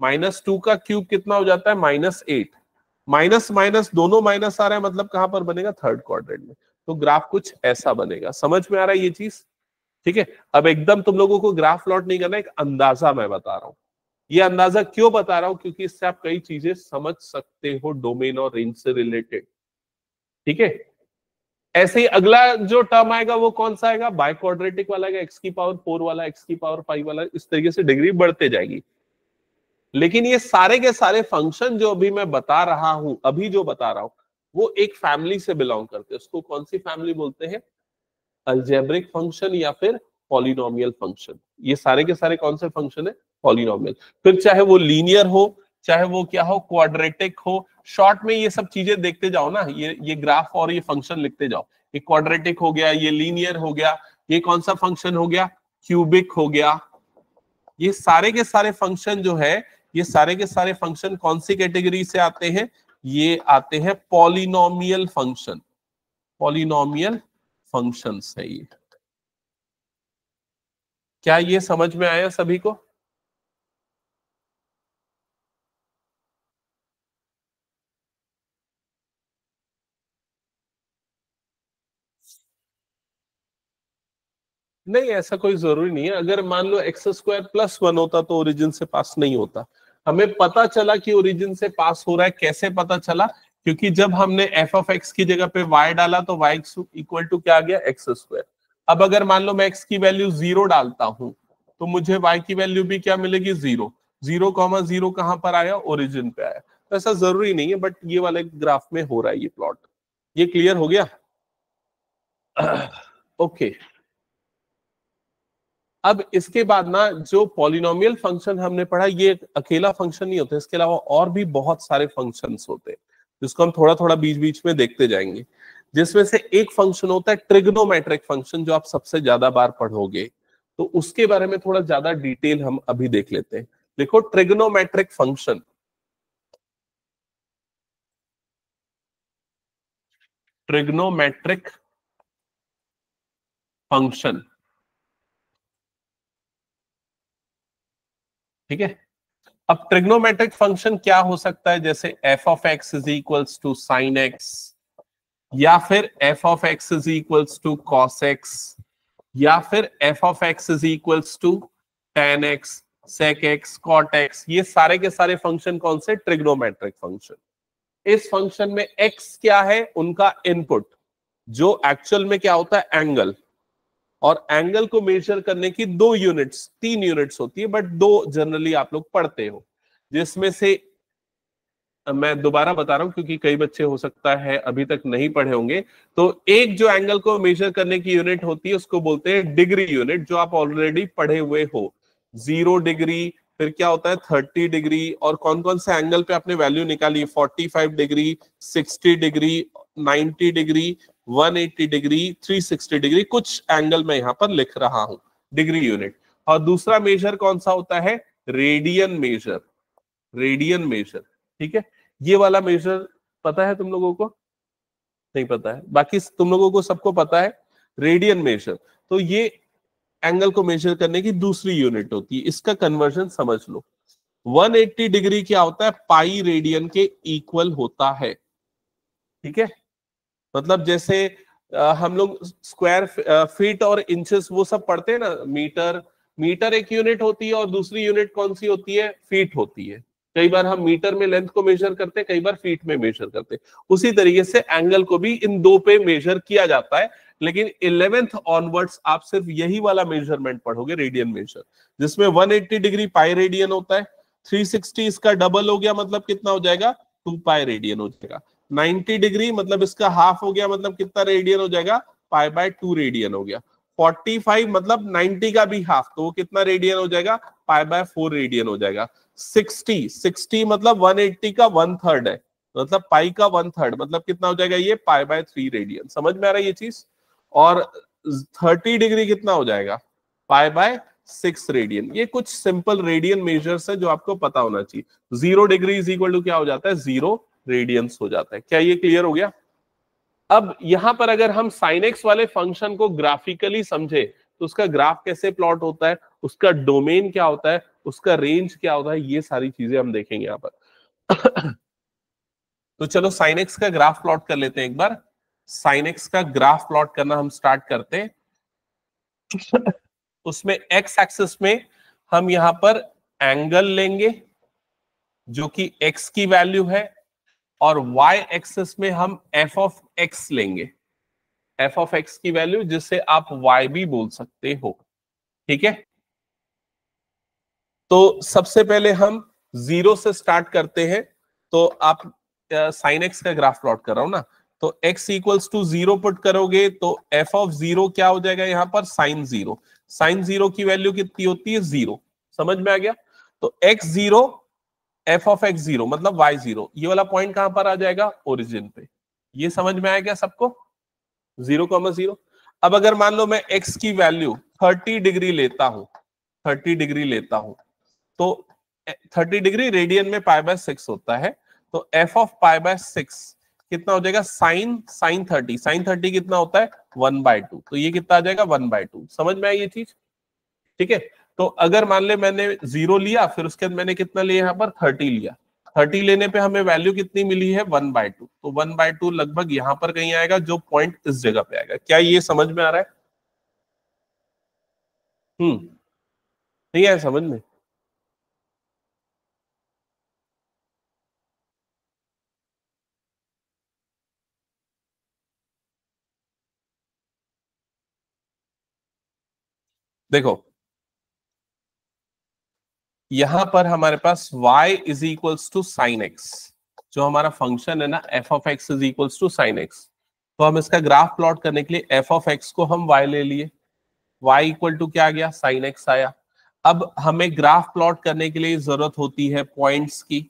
Speaker 1: -2 का क्यूब कितना हो जाता है, -8। माइनस माइनस दोनों माइनस आ रहा है, मतलब कहां पर बनेगा, थर्ड क्वाड्रेंट में। तो ग्राफ कुछ ऐसा बनेगा। समझ में आ रहा है ये चीज? ठीक है। अब एकदम तुम लोगों को ग्राफ प्लॉट नहीं करना, एक अंदाजा मैं बता रहा हूं। ये अंदाजा क्यों बता रहा हूं, क्योंकि इससे आप कई चीजें समझ सकते हो डोमेन और रेंज से रिलेटेड। ठीक है। ऐसे ही अगला जो टर्म आएगा वो कौन सा आएगा, बाय क्वाड्रेटिक वाला आएगा, x की पावर 4 वाला, x की पावर 5 वाला। इस तरीके से डिग्री बढ़ते जाएगी। लेकिन ये सारे के सारे फंक्शन जो अभी मैं बता रहा हूं, अभी जो बता रहा हूं, वो एक फैमिली से बिलोंग करते हैं। उसको कौन सी फैमिली बोलते हैं, अलजेब्रिक फंक्शन या फिर पॉलिनोमियल फंक्शन। ये सारे के सारे कौन से फंक्शन है, पॉलिनोमियल। फिर चाहे वो लीनियर हो, चाहे वो क्या हो, क्वाड्रेटिक हो। शॉर्ट में ये सब चीजें देखते जाओ ना, ये ग्राफ और ये फंक्शन लिखते जाओ। ये क्वाड्रेटिक हो गया, ये लीनियर हो गया, ये कौन सा फंक्शन हो गया, क्यूबिक हो गया। ये सारे के सारे फंक्शन जो है, ये सारे के सारे फंक्शन कौन सी कैटेगरी से आते हैं, ये आते हैं पॉलिनोमियल फंक्शन। पॉलिनोमियल फंक्शंस है ये। क्या ये समझ में आया सभी को? नहीं, ऐसा कोई जरूरी नहीं है। अगर मान लो x² + 1 होता तो ओरिजिन से पास नहीं होता। हमें पता चला कि ओरिजिन से पास हो रहा है, कैसे पता चला, क्योंकि जब हमने f ऑफ x की जगह पे y डाला तो y इक्वल टू क्या आ गया, x²। अब अगर मान लो मैं x की वैल्यू 0 डालता हूं तो मुझे y की वैल्यू भी क्या मिलेगी, 0। 0,0 कहां पर आया, ओरिजिन पे आया। तो ऐसा जरूरी नहीं है, बट ये वाले ग्राफ में हो रहा है ये प्लॉट। ये क्लियर हो गया? ओके। अब इसके बाद ना जो पॉलिनोमियल फंक्शन हमने पढ़ा, ये एक अकेला फंक्शन नहीं होता, इसके अलावा और भी बहुत सारे फंक्शंस होते हैं जिसको हम थोड़ा थोड़ा बीच बीच में देखते जाएंगे, जिसमें से एक फंक्शन होता है ट्रिग्नोमेट्रिक फंक्शन, जो आप सबसे ज्यादा बार पढ़ोगे। तो उसके बारे में थोड़ा ज्यादा डिटेल हम अभी देख लेते हैं। देखो, ट्रिग्नोमेट्रिक फंक्शन, ट्रिग्नोमेट्रिक फंक्शन, ठीक है। अब ट्रिग्नोमेट्रिक फंक्शन क्या हो सकता है? जैसे F of x is equals to sine X, या फिर F of x is equals to cos X, या फिर F of x is equals to tan X, sec X, cot X. ये सारे के सारे फंक्शन कौन से? Trigonometric function. इस फंक्शन में एक्स क्या है? उनका इनपुट, जो एक्चुअल में क्या होता है? एंगल। और एंगल को मेजर करने की दो यूनिट्स, तीन यूनिट्स होती है, बट दो जनरली आप लोग पढ़ते हो, जिसमें से मैं दोबारा बता रहा हूं क्योंकि कई बच्चे हो सकता है अभी तक नहीं पढ़े होंगे। तो एक जो एंगल को मेजर करने की यूनिट होती है उसको बोलते हैं डिग्री यूनिट, जो आप ऑलरेडी पढ़े हुए हो। 0 डिग्री, फिर क्या होता है 30 डिग्री, और कौन कौन से एंगल पे आपने वैल्यू निकाली? 45 degree, 60 degree, 90 degree, 180 degree, 360 degree. कुछ एंगल मैं यहां पर लिख रहा हूं, डिग्री यूनिट। और दूसरा मेजर कौन सा होता है? रेडियन मेजर, रेडियन मेजर, ठीक है। ये वाला मेजर पता है तुम लोगों को? नहीं पता है? बाकी तुम लोगों को सबको पता है रेडियन मेजर। तो ये एंगल को मेजर करने की दूसरी यूनिट होती है, इसका कन्वर्जन समझ लो। 180 डिग्री क्या होता है? पाई रेडियन के इक्वल होता है, ठीक है। मतलब जैसे हम लोग स्क्वायर फीट और इंचेस वो सब पढ़ते हैं ना, मीटर, मीटर एक यूनिट होती है और दूसरी यूनिट कौन सी होती है? फीट होती है। कई बार हम मीटर में लेंथ को मेजर करते हैं, कई बार फीट में मेजर करते हैं। उसी तरीके से एंगल को भी इन दो पे मेजर किया जाता है, लेकिन 11th ऑनवर्ड्स आप सिर्फ यही वाला मेजरमेंट पढ़ोगे, रेडियन मेजर, जिसमें 180 डिग्री पाई रेडियन होता है। 360 इसका डबल हो गया, मतलब कितना हो जाएगा? 2 पाई रेडियन हो जाएगा। 90 डिग्री मतलब इसका हाफ हो गया, मतलब कितना रेडियन हो जाएगा? पाई बाय 2 रेडियन हो गया। 45 मतलब 90 का भी हाफ, तो वो कितना रेडियन हो जाएगा? पाई बाय 4 रेडियन हो जाएगा। 60 मतलब 180 का 1/3 है, मतलब पाई का 1/3, मतलब कितना हो जाएगा? ये पाई बाय 3 रेडियन। समझ में आ रहा है ये चीज? और 30 डिग्री कितना हो जाएगा? Pi by 6 radian. ये कुछ सिंपल रेडियन मेजर्स है जो आपको पता होना चाहिए। 0 डिग्री इज इक्वल टू क्या हो जाता है? 0 रेडियंस हो जाता है। क्या ये क्लियर हो गया? अब यहां पर अगर हम साइन एक्स वाले फंक्शन को ग्राफिकली समझे तो उसका ग्राफ कैसे प्लॉट होता है, उसका डोमेन क्या होता है, उसका रेंज क्या होता है, ये सारी चीजें हम देखेंगे यहां पर। तो चलो साइन एक्स का ग्राफ प्लॉट कर लेते हैं एक बार। साइन एक्स का ग्राफ प्लॉट करना हम स्टार्ट करते हैं। उसमें एक्स एक्सिस में हम यहां पर एंगल लेंगे जो कि एक्स की वैल्यू है, और y एक्सिस में हम f ऑफ x लेंगे, f ऑफ x की वैल्यू, जिसे आप y भी बोल सकते हो, ठीक है। तो सबसे पहले हम 0 से स्टार्ट करते हैं। तो आप साइन x का ग्राफ प्लॉट कर रहा हूं ना, तो x इक्वल्स टू 0 पुट करोगे तो f ऑफ 0 क्या हो जाएगा? यहां पर साइन 0। साइन 0 की वैल्यू कितनी होती है? 0। समझ में आ गया? तो x0, एफ ऑफ एक्स 0 मतलब y0, ये वाला पॉइंट कहां पर आ जाएगा? ओरिजिन पे। ये समझ में आएगा सबको? 0,0। अब अगर मान लो मैं x की वैल्यू 30 डिग्री लेता हूं, 30 डिग्री लेता हूं, तो 30 डिग्री रेडियन में पाई बाय 6 होता है, तो एफ ऑफ पाई बाय 6 कितना हो जाएगा? साइन 30, साइन 30 कितना होता है? 1/2। तो ये कितना आ जाएगा? 1/2। समझ में आई ये चीज? ठीक है। तो अगर मान ले मैंने 0 लिया, फिर उसके बाद मैंने कितना लिया? यहाँ पर 30 लिया। 30 लेने पे हमें वैल्यू कितनी मिली है? 1/2। तो 1/2 लगभग यहां पर कहीं आएगा, जो पॉइंट इस जगह पे आएगा। क्या ये समझ में आ रहा है? नहीं आया समझ में? देखो, यहां पर हमारे पास y is equals to sine X, जो हमारा फंक्शन है ना, F of x is equals to sine X. तो हम इसका ग्राफ प्लॉट करने के लिए एफ ऑफ एक्स को हम y ले लिए, y इक्वल टू क्या आ गया, साइन एक्स आया। अब हमें ग्राफ प्लॉट करने के लिए जरूरत होती है पॉइंट्स की,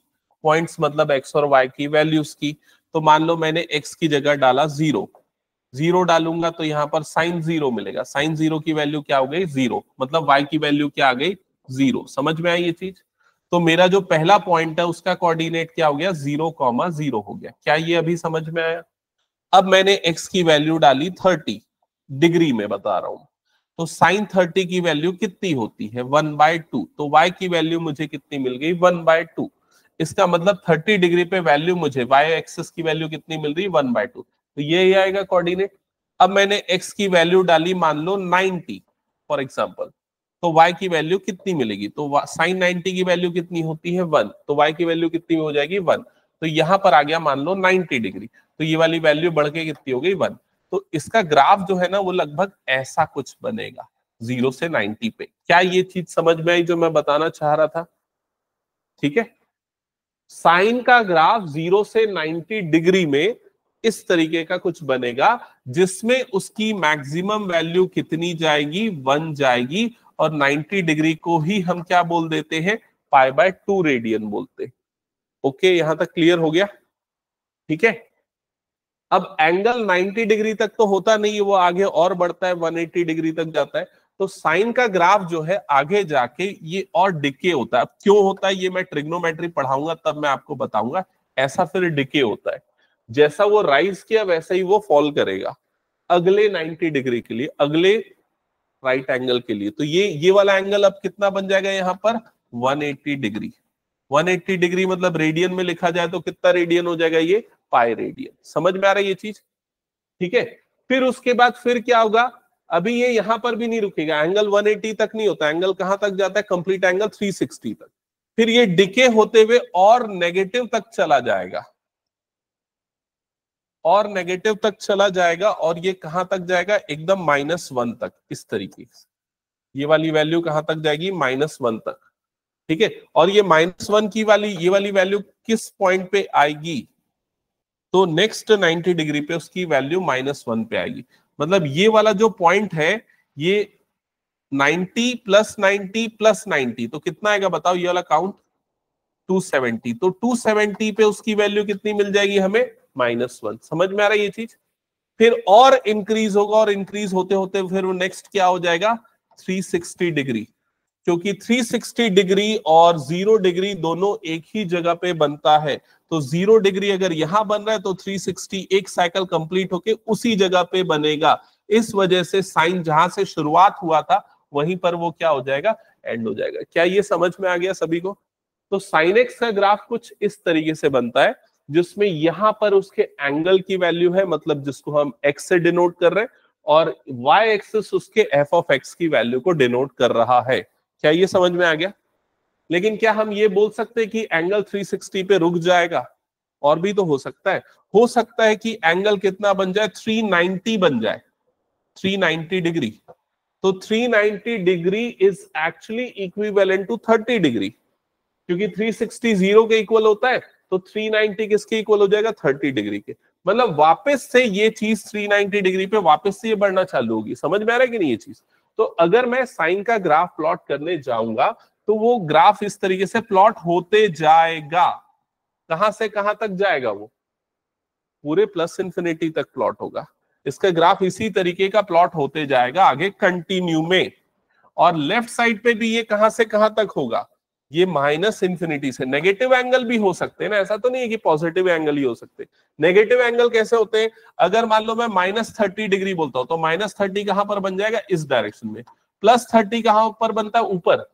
Speaker 1: पॉइंट्स मतलब x और y की वैल्यूज की। तो मान लो मैंने x की जगह डाला 0, 0 डालूंगा तो यहाँ पर साइन 0 मिलेगा, साइन 0 की वैल्यू क्या हो गई, 0, मतलब y की वैल्यू क्या आ गई, 0। समझ में आई ये चीज? तो मेरा जो पहला पॉइंट है उसका कोऑर्डिनेट क्या हो गया, 0,0 हो गया। क्या ये अभी समझ में आया? अब मैंने x की वैल्यू डाली 30, डिग्री में बता रहा हूं, तो साइन 30 की वैल्यू कितनी होती है, 1/2। तो y की वैल्यू मुझे कितनी मिल गई, 1/2। इसका मतलब 30 डिग्री पे वैल्यू मुझे y एक्सिस की वैल्यू कितनी मिल रही है, 1/2। तो ये ही आएगा कोऑर्डिनेट। अब मैंने x की वैल्यू डाली मान लो 90 फॉर एग्जांपल, तो y की वैल्यू कितनी मिलेगी, तो साइन 90 की वैल्यू कितनी होती है, 1, तो y की वैल्यू कितनी हो जाएगी, 1। तो यहां पर आ गया मान लो 90 डिग्री, तो ये वाली वैल्यू बढ़ के कितनी हो गई, 1। तो इसका ग्राफ जो है ना वो लगभग ऐसा कुछ बनेगा 0 से 90 पे। क्या ये चीज समझ में आई जो मैं बताना चाह रहा था? ठीक है, साइन का ग्राफ 0 से 90 डिग्री में इस तरीके का कुछ बनेगा, जिसमें उसकी मैक्सिमम वैल्यू कितनी जाएगी, 1 जाएगी, और 90 डिग्री को ही हम क्या बोल देते हैं, π/2 रेडियन बोलते। ओके, यहां तक क्लियर हो गया? ठीक है, अब एंगल 90 डिग्री तक तो होता नहीं है, वो आगे और बढ़ता है, 180 डिग्री तक जाता है। तो साइन का ग्राफ जो है आगे जाके ये और डिके होता है। अब क्यों होता है ये मैं ट्रिग्नोमेट्री पढ़ाऊंगा तब मैं आपको बताऊंगा। ऐसा फिर डिके होता है, जैसा वो राइज किया वैसा ही वो फॉल करेगा अगले 90 डिग्री के लिए, अगले राइट एंगल के लिए। तो ये वाला एंगल अब कितना बन जाएगा यहाँ पर, 180 डिग्री। 180 डिग्री मतलब रेडियन में लिखा जाए तो कितना रेडियन हो जाएगा, ये पाई रेडियन। समझ में आ रहा है ये चीज? ठीक है, फिर उसके बाद फिर क्या होगा, अभी ये यहां पर भी नहीं रुकेगा, एंगल 180 तक नहीं होता, एंगल कहां तक जाता है, कंप्लीट एंगल 360 तक। फिर ये डिके होते हुए और नेगेटिव तक चला जाएगा, और नेगेटिव तक चला जाएगा, और ये कहां तक जाएगा, एकदम -1 तक। इस तरीके से ये वाली वैल्यू कहां तक जाएगी, -1 तक। ठीक है, और ये -1 की वाली ये वाली वैल्यू किस पॉइंट पे आएगी, तो नेक्स्ट 90 डिग्री पे उसकी वैल्यू -1 पे आएगी। मतलब ये वाला जो पॉइंट है ये 90 + 90 + 90, तो कितना आएगा बताओ, ये वाला काउंट 270। तो 270 पे उसकी वैल्यू कितनी मिल जाएगी हमें, -1। समझ में आ रहा है ये चीज? फिर और इंक्रीज होगा, और इंक्रीज होते होते फिर वो नेक्स्ट क्या हो जाएगा, 360 डिग्री। क्योंकि 360 डिग्री और 0 डिग्री दोनों एक ही जगह पे बनता है, तो 0 डिग्री अगर यहां बन रहा है तो 360 एक साइकिल कंप्लीट होके उसी जगह पे बनेगा। इस वजह से साइन जहां से शुरुआत हुआ था वहीं पर वो क्या हो जाएगा, एंड हो जाएगा। क्या ये समझ में आ गया सभी को? तो साइन एक्स का ग्राफ कुछ इस तरीके से बनता है, जिसमें यहां पर उसके एंगल की वैल्यू है, मतलब जिसको हम एक्स से डिनोट कर रहे हैं, और वाई एक्सिस उसके एफ ऑफ एक्स की वैल्यू को डिनोट कर रहा है। क्या ये समझ में आ गया? लेकिन क्या हम ये बोल सकते हैं कि एंगल 360 पे रुक जाएगा? और भी तो हो सकता है कि एंगल कितना बन जाए, 390 बन जाए, 390 डिग्री। तो 390 degree is actually equivalent to 30 degree, क्योंकि 360 0 के इक्वल होता है, तो 390 किसके इक्वल हो जाएगा, 30 डिग्री के। मतलब वापस से ये चीज 390 डिग्री पे वापस से ये बढ़ना चालू होगी। समझ में आ रहा है कि नहीं ये चीज? तो अगर मैं साइन का ग्राफ प्लॉट करने जाऊंगा तो वो ग्राफ इस तरीके से प्लॉट होते जाएगा। कहां से कहां तक जाएगा, वो पूरे +∞ तक प्लॉट होगा। इसका ग्राफ इसी तरीके का प्लॉट होते जाएगा आगे कंटिन्यू में। और लेफ्ट साइड पे भी ये कहां से कहां तक होगा, ये -∞ से। नेगेटिव एंगल भी हो सकते हैं ना, ऐसा तो नहीं है कि पॉजिटिव एंगल ही हो सकते। नेगेटिव एंगल कैसे होते हैं, अगर मान लो मैं -30 डिग्री बोलता हूं तो -30 कहां पर बन जाएगा, इस डायरेक्शन में। +30 कहां पर बनता है, ऊपर,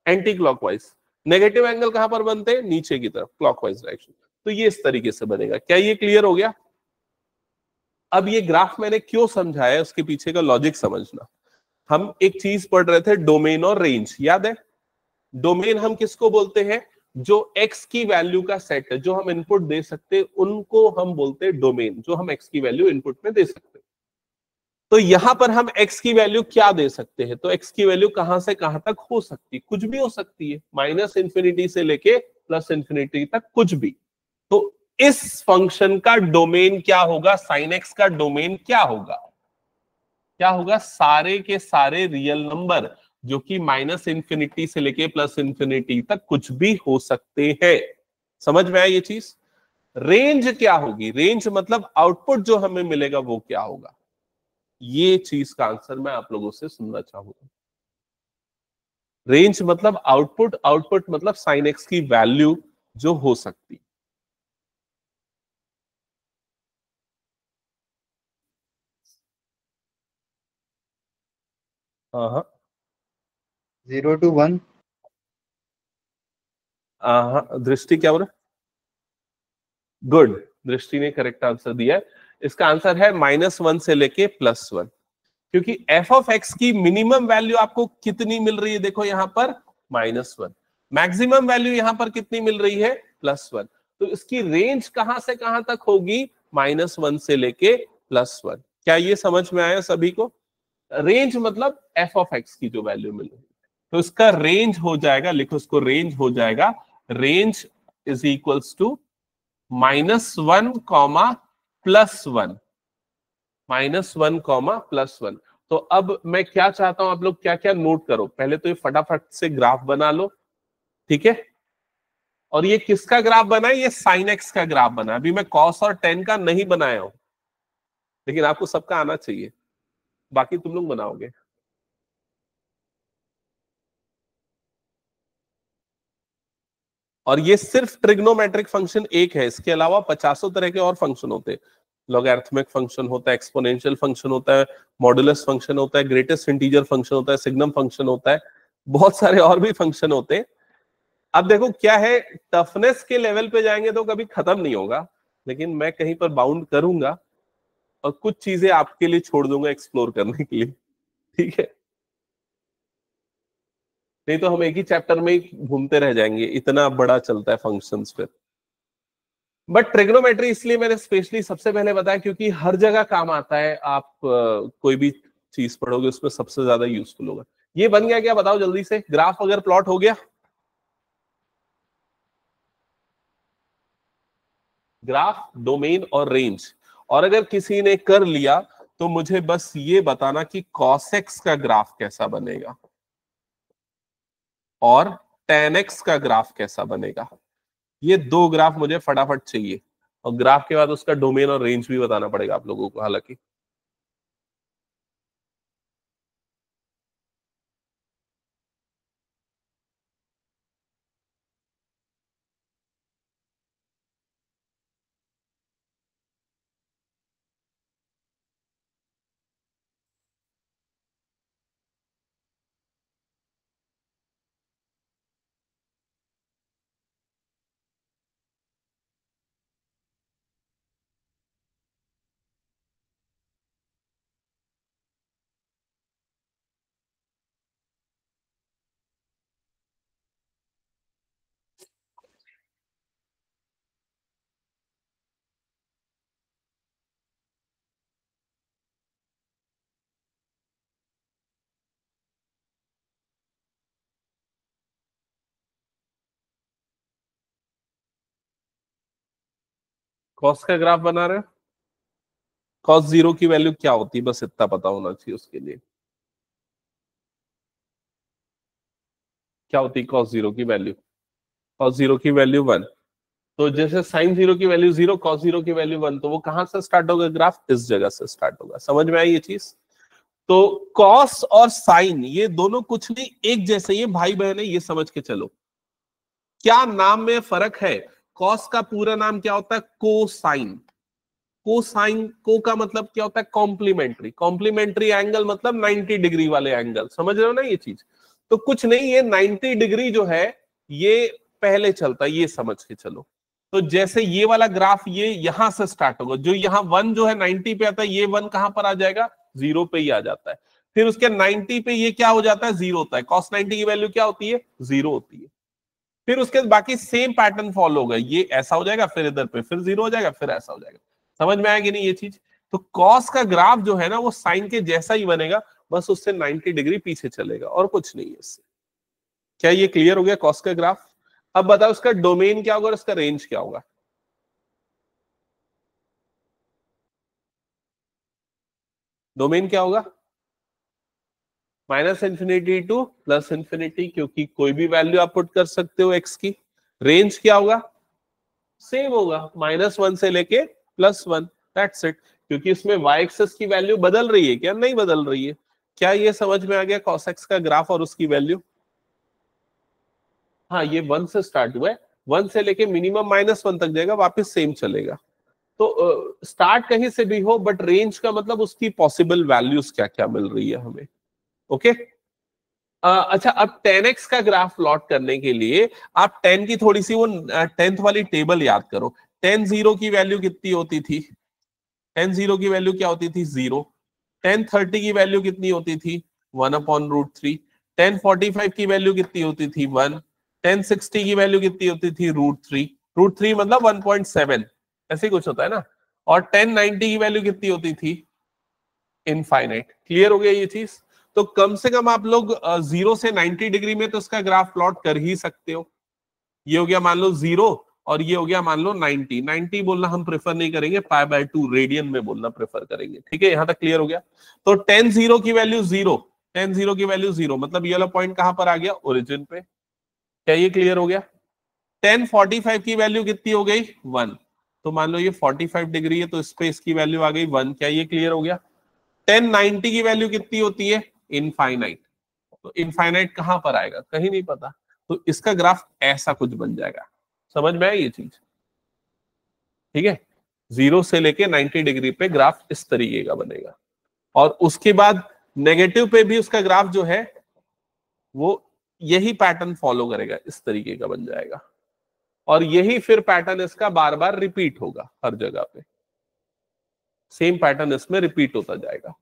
Speaker 1: एंटी क्लॉकवाइज। नेगेटिव एंगल कहां पर बनते हैं, नीचे की तरफ, क्लॉकवाइज डायरेक्शन। तो ये इस तरीके से बनेगा। क्या ये क्लियर हो गया? अब ये ग्राफ मैंने क्यों समझाया, उसके पीछे का लॉजिक समझना। हम एक चीज पढ़ रहे थे, डोमेन और रेंज, याद है? डोमेन हम किसको बोलते हैं, जो एक्स की वैल्यू का सेट है, जो हम इनपुट दे सकते हैं उनको हम बोलते हैं डोमेन, जो हम एक्स की वैल्यू इनपुट में दे सकते हैं। तो यहां पर हम एक्स की वैल्यू क्या दे सकते हैं, तो एक्स की वैल्यू कहां से कहां तक हो सकती है, कुछ भी हो सकती है, -∞ से लेके +∞ तक कुछ भी। तो इस फंक्शन का डोमेन क्या होगा, साइन एक्स का डोमेन क्या होगा, क्या होगा, सारे के सारे रियल नंबर जो कि माइनस इंफिनिटी से लेके प्लस इंफिनिटी तक कुछ भी हो सकते हैं। समझ में आया ये चीज। रेंज क्या होगी, रेंज मतलब आउटपुट जो हमें मिलेगा वो क्या होगा, ये चीज का आंसर मैं आप लोगों से सुनना चाहूंगा। रेंज मतलब आउटपुट, आउटपुट मतलब साइन एक्स की वैल्यू जो हो सकती। हाँ हाँ
Speaker 2: 0 to 1।
Speaker 1: हाँ, दृष्टि क्या बोल रहा है? गुड, दृष्टि ने करेक्ट आंसर दिया है। इसका आंसर है -1 से लेके +1, क्योंकि एफ ऑफ एक्स की मिनिमम वैल्यू आपको कितनी मिल रही है, देखो यहां पर -1, मैक्सिमम वैल्यू यहां पर कितनी मिल रही है, +1। तो इसकी रेंज कहां से कहां तक होगी, -1 से लेके +1। क्या ये समझ में आया सभी को? रेंज मतलब एफ ऑफ एक्स की जो वैल्यू मिल रही है, तो इसका रेंज हो जाएगा, लिखो इसको, रेंज हो जाएगा, रेंज इज इक्वल्स टू -1, +1, -1, +1। तो अब मैं क्या चाहता हूं, आप लोग क्या क्या नोट करो, पहले तो ये फटाफट से ग्राफ बना लो, ठीक है। और ये किसका ग्राफ बना है, ये साइन एक्स का ग्राफ बना है। अभी मैं कॉस और टेन का नहीं बनाया हूं, लेकिन आपको सबका आना चाहिए, बाकी तुम लोग बनाओगे। और ये सिर्फ ट्रिग्नोमेट्रिक फंक्शन एक है, इसके अलावा पचासों तरह के और फंक्शन होते हैं। लॉगरिथमिक फंक्शन होता है, एक्सपोनेंशियल फंक्शन होता है, मॉडुलस फंक्शन होता है, ग्रेटेस्ट इंटीजर फंक्शन होता है, सिग्नम फंक्शन होता है, बहुत सारे और भी फंक्शन होते हैं। अब देखो क्या है, टफनेस के लेवल पे जाएंगे तो कभी खत्म नहीं होगा, लेकिन मैं कहीं पर बाउंड करूंगा और कुछ चीजें आपके लिए छोड़ दूंगा एक्सप्लोर करने के लिए, ठीक है। नहीं तो हम एक ही चैप्टर में ही घूमते रह जाएंगे, इतना बड़ा चलता है फंक्शंस पे। बट ट्रिग्नोमेट्री इसलिए मैंने स्पेशली सबसे पहले बताया क्योंकि हर जगह काम आता है। आप कोई भी चीज पढ़ोगे उसमें सबसे ज्यादा यूजफुल होगा। ये बन गया क्या, बताओ जल्दी से, ग्राफ अगर प्लॉट हो गया, ग्राफ, डोमेन और रेंज, और अगर किसी ने कर लिया तो मुझे बस ये बताना कि cos x का ग्राफ कैसा बनेगा और tan x का ग्राफ कैसा बनेगा। ये दो ग्राफ मुझे फटाफट चाहिए, और ग्राफ के बाद उसका डोमेन और रेंज भी बताना पड़ेगा आप लोगों को हालांकि। कॉस का ग्राफ बना रहे हो, कॉस जीरो की वैल्यू क्या होती है, बस इतना पता होना चाहिए उसके लिए। क्या होती है कॉस जीरो की वैल्यू, कॉस जीरो की वैल्यू 1। तो जैसे साइन जीरो की वैल्यू 0, कॉस जीरो की वैल्यू 1, तो वो कहां से स्टार्ट होगा ग्राफ, इस जगह से स्टार्ट होगा। समझ में आई ये चीज? तो कॉस और साइन ये दोनों कुछ नहीं, एक जैसे, ये भाई बहन है, ये समझ के चलो। क्या नाम में फर्क है, कॉस का पूरा नाम क्या होता है, कोसाइन। कोसाइन, को का मतलब क्या होता है, कॉम्प्लीमेंट्री। कॉम्प्लीमेंट्री एंगल मतलब 90 डिग्री वाले एंगल, समझ रहे हो ना ये चीज। तो कुछ नहीं, ये 90 डिग्री जो है ये पहले चलता है, ये समझ के चलो। तो जैसे ये वाला ग्राफ ये यहां से स्टार्ट होगा, जो यहाँ 1 जो है 90 पे आता है, ये 1 कहां पर आ जाएगा, 0 पे ही आ जाता है। फिर उसके 90 पे ये क्या हो जाता है, 0 होता है। कॉस 90 की वैल्यू क्या होती है, 0 होती है। फिर उसके बाकी सेम पैटर्न फॉलो होगा, ये ऐसा हो जाएगा, फिर इधर पे फिर 0 हो जाएगा, फिर ऐसा हो जाएगा। समझ में आएगी नहीं ये चीज? तो कॉस का ग्राफ जो है ना वो साइन के जैसा ही बनेगा, बस उससे 90 डिग्री पीछे चलेगा, और कुछ नहीं है इससे। क्या ये क्लियर हो गया कॉस का ग्राफ? अब बताओ इसका डोमेन क्या होगा और इसका रेंज क्या होगा। डोमेन क्या होगा? Minus infinity two plus infinity, क्योंकि कोई भी वैल्यू आप पुट कर सकते हो एक्स की। रेंज क्या होगा? सेम होगा, -1 से लेके +1, दैट्स इट। क्योंकि इसमें y एक्सिस की वैल्यू बदल रही है क्या? नहीं बदल रही है। क्या ये समझ में आ गया cos x का ग्राफ और उसकी वैल्यू? हाँ, ये 1 से स्टार्ट हुआ है, 1 से लेके मिनिमम -1 तक जाएगा, वापस सेम चलेगा। तो स्टार्ट कहीं से भी हो, बट रेंज का मतलब उसकी पॉसिबल वैल्यूज क्या क्या मिल रही है हमें। ओके। अच्छा, अब 10x का ग्राफ प्लॉट करने के लिए आप 10 की थोड़ी सी वो 10th वाली टेबल याद करो। 10 0 की वैल्यू कितनी होती थी? 10 0 की वैल्यू क्या होती थी? 0। 10 30 की वैल्यू कितनी होती थी? 1/√3। 10 45 की वैल्यू कितनी होती थी? 1। 10 60 की वैल्यू कितनी होती थी? √3। √3 मतलब 1.7, ऐसे ही कुछ होता है ना। और 10 90 की वैल्यू कितनी होती थी? इनफाइनाइट। क्लियर हो गया ये चीज? तो कम से कम आप लोग 0 से 90 डिग्री में तो इसका ग्राफ प्लॉट कर ही सकते हो। ये हो गया मान लो 0, और ये हो गया मान लो 90। 90 बोलना हम प्रेफर नहीं करेंगे, π/2 रेडियन में बोलना प्रेफर करेंगे। ठीक है, यहां तक क्लियर हो गया? तो 10 0 की वैल्यू 0, 10 0 की वैल्यू 0, मतलब ये वाला पॉइंट कहां पर आ गया? ओरिजिन पे। क्या ये क्लियर हो गया? 10 45 की वैल्यू कितनी हो गई? 1। तो मान लो ये 45 डिग्री है, तो इस पे इसकी वैल्यू आ गई 1। क्या ये क्लियर हो गया? 10 90 की वैल्यू कितनी होती है? इनफाइनाइट। तो इनफाइनाइट कहां पर आएगा? कहीं नहीं पता। तो इसका ग्राफ ऐसा कुछ बन जाएगा। समझ में आई ये चीज? ठीक है, 0 से लेके 90 डिग्री पे ग्राफ इस तरीके का बनेगा। और उसके बाद नेगेटिव पे भी उसका ग्राफ जो है वो यही पैटर्न फॉलो करेगा, इस तरीके का बन जाएगा। और यही फिर पैटर्न इसका बार बार रिपीट होगा हर जगह पे, सेम पैटर्न इसमें रिपीट होता जाएगा।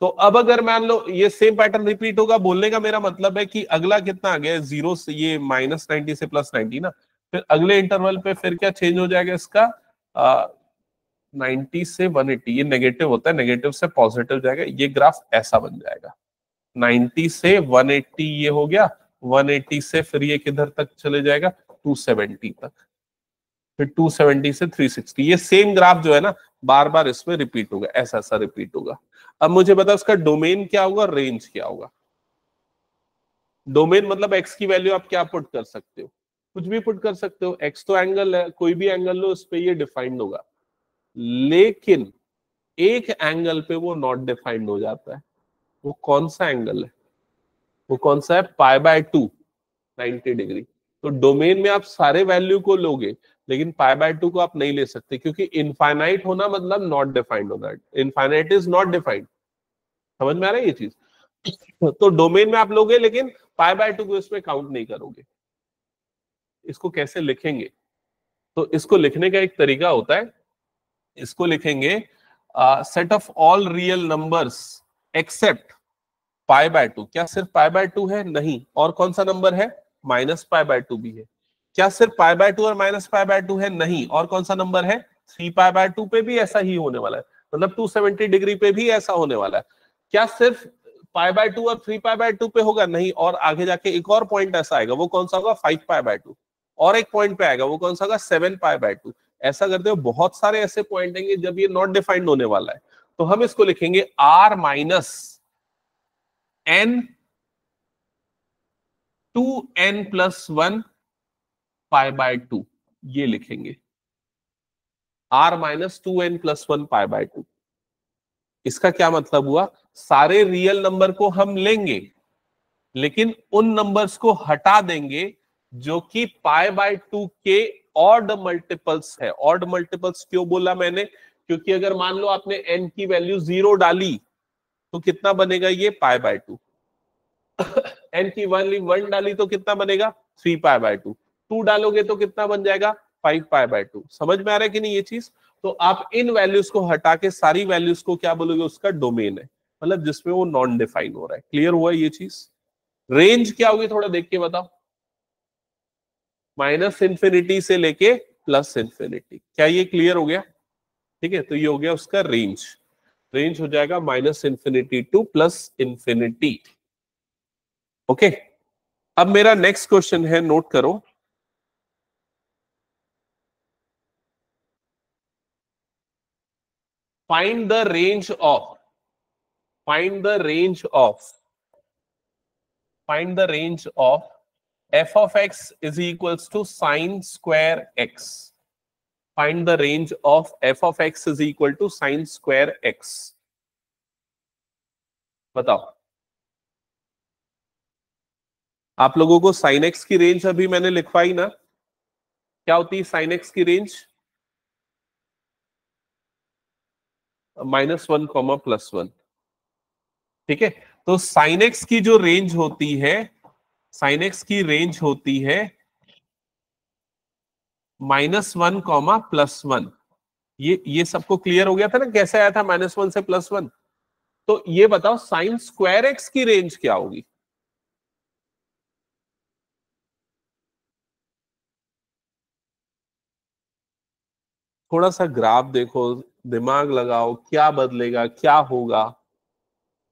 Speaker 1: तो अब अगर मान लो ये सेम पैटर्न रिपीट होगा, बोलने का मेरा मतलब है कि अगला कितना आ गया? 0 से ये -90 से +90 ना, फिर अगले इंटरवल पे फिर क्या चेंज हो जाएगा इसका? 90 से 180, ये नेगेटिव होता है, नेगेटिव से पॉजिटिव जाएगा, ये ग्राफ ऐसा बन जाएगा। 90 से 180 ये हो गया, 180 से फिर ये किधर तक चले जाएगा? 270 तक, फिर 270 से 360। ये सेम ग्राफ जो है ना, बार बार इसमें रिपीट होगा, ऐसा ऐसा रिपीट होगा। अब मुझे बताओ उसका डोमेन क्या होगा, रेंज क्या होगा? डोमेन मतलब एक्स की वैल्यू आप क्या पुट कर सकते हो? कुछ भी पुट कर सकते हो। एक्स तो एंगल है, कोई भी एंगल लो, उस पे ये डिफाइंड होगा। लेकिन एक एंगल पे वो नॉट डिफाइंड हो जाता है। वो कौन सा एंगल है? वो कौन सा है? π/2, 90 डिग्री। तो डोमेन में आप सारे वैल्यू को लोगे, लेकिन π/2 को आप नहीं ले सकते, क्योंकि इनफाइनाइट होना मतलब नॉट डिफाइंड होना। Infinite is not defined. समझ में आ रहा है ये चीज? तो डोमेन में आप लोगे, लेकिन π/2 को इसमें काउंट नहीं करोगे। इसको कैसे लिखेंगे? तो इसको लिखने का एक तरीका होता है, इसको लिखेंगे set of all real numbers except π/2। क्या सिर्फ π/2 है? नहीं। और कौन सा नंबर है? -π/2 भी है। क्या सिर्फ π/2 और -π/2 है? नहीं। और कौन सा नंबर है? 3π/2 पे भी ऐसा ही होने वाला है, मतलब 270 डिग्री पे भी ऐसा होने वाला है। क्या सिर्फ π/2 और 3π/2 पे होगा? नहीं। और आगे जाके एक और पॉइंट ऐसा आएगा, वो कौन सा होगा? 5π/2। और एक पॉइंट पे आएगा, वो कौन सा होगा? 7π/2। ऐसा करते हो बहुत सारे ऐसे पॉइंट आएंगे जब ये नॉट डिफाइंड होने वाला है। तो हम इसको लिखेंगे r माइनस n 2n+1 π/2, ये लिखेंगे r-2n+1 π/2। इसका क्या मतलब हुआ? सारे रियल नंबर को हम लेंगे, लेकिन उन नंबर्स को हटा देंगे जो कि π/2 के ऑड मल्टीपल्स है। ऑड मल्टीपल्स क्यों बोला मैंने? क्योंकि अगर मान लो आपने n की वैल्यू 0 डाली, तो कितना बनेगा ये? π/2। n की वैल्यू 1 डाली तो कितना बनेगा? 3π/2। 2 डालोगे तो कितना बन जाएगा? 5π/2। समझ में आ रहा है कि नहीं ये चीज? तो आप इन वैल्यूज को हटा के सारी वैल्यूज को क्या बोलोगे? उसका डोमेन है, मतलब जिसमें वो नॉन डिफाइन हो रहा है। क्लियर हुआ ये चीज? रेंज क्या होगी थोड़ा देख के बताओ। -इंफिनिटी से लेके +इंफिनिटी। क्या ये क्लियर हो गया? ठीक है, तो ये हो गया उसका रेंज। रेंज हो जाएगा -इंफिनिटी टू +इंफिनिटी। ओके। अब मेरा नेक्स्ट क्वेश्चन है, नोट करो। Find the range of find the range of f of x is equals to sin square x. Find the range of f of x is equal to sin square x. बताओ, आप लोगों को sin x की range अभी मैंने लिखवाई ना, क्या होती है sin x की रेंज? -1, +1। ठीक है, तो sin x की जो रेंज होती है, sin x की रेंज होती है -1, +1। ये सबको क्लियर हो गया था ना, कैसे आया था -1 से +1? तो ये बताओ साइन स्क्वायर एक्स की रेंज क्या होगी? थोड़ा सा ग्राफ देखो, दिमाग लगाओ, क्या बदलेगा, क्या होगा?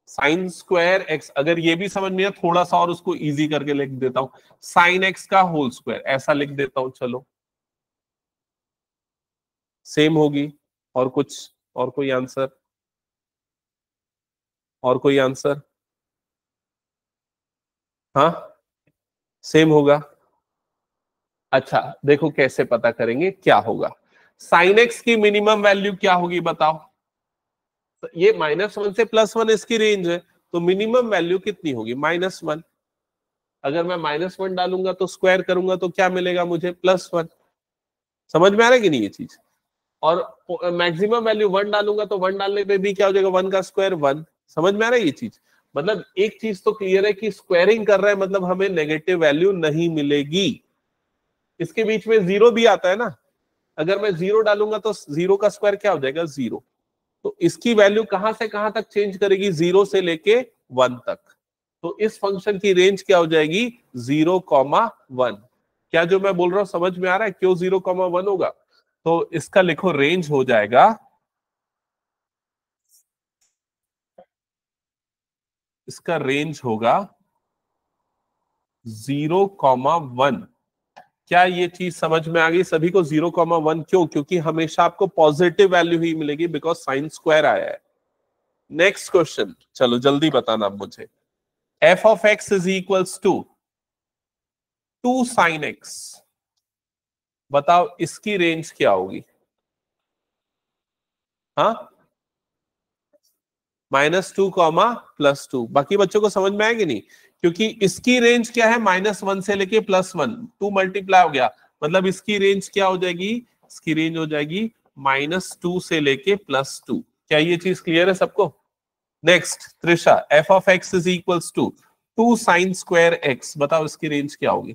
Speaker 1: साइन स्क्वायर एक्स, अगर ये भी समझ में आया थोड़ा सा और उसको इजी करके लिख देता हूं, साइन एक्स का होल स्क्वायर ऐसा लिख देता हूं। चलो, सेम होगी। और कुछ, और कोई आंसर? और कोई आंसर? हाँ, सेम होगा। अच्छा देखो कैसे पता करेंगे क्या होगा। साइन एक्स की मिनिमम वैल्यू क्या होगी बताओ? ये -1 से +1 इसकी रेंज है, तो मिनिमम वैल्यू कितनी होगी? -1। अगर मैं -1 डालूंगा तो स्क्वायर करूंगा तो क्या मिलेगा मुझे? +1। समझ में आ रहा है कि नहीं ये चीज? और मैक्सिमम वैल्यू 1 डालूंगा तो 1 डालने पे भी क्या हो जाएगा? 1 का स्क्वायर 1। समझ में आ रहा है ये चीज? मतलब एक चीज तो क्लियर है कि स्क्वायरिंग कर रहा है मतलब हमें नेगेटिव वैल्यू नहीं मिलेगी। इसके बीच में जीरो भी आता है ना, अगर मैं 0 डालूंगा तो 0 का स्क्वायर क्या हो जाएगा? 0। तो इसकी वैल्यू कहां से कहां तक चेंज करेगी? 0 से लेके 1 तक। तो इस फंक्शन की रेंज क्या हो जाएगी? 0,1। क्या जो मैं बोल रहा हूं समझ में आ रहा है? क्यों 0,1 होगा? तो इसका लिखो रेंज हो जाएगा, इसका रेंज होगा 0,1। क्या ये चीज समझ में आ गई सभी को? 0,1 क्यों? क्योंकि हमेशा आपको पॉजिटिव वैल्यू ही मिलेगी, बिकॉज साइन स्क्वायर आया है। नेक्स्ट क्वेश्चन, चलो जल्दी बताना अब मुझे। f of x is equals to 2 sin x। बताओ इसकी रेंज क्या होगी? हाँ, -2, +2। बाकी बच्चों को समझ में आएगी नहीं? क्योंकि इसकी रेंज क्या है? -1 से लेके +1, 2 मल्टीप्लाई हो गया, मतलब इसकी रेंज क्या हो जाएगी? इसकी रेंज हो जाएगी -2 से लेके +2। क्या ये चीज क्लियर है सबको? Next Trisha, f of x is equals to 2 sin square x। बताओ इसकी रेंज क्या होगी?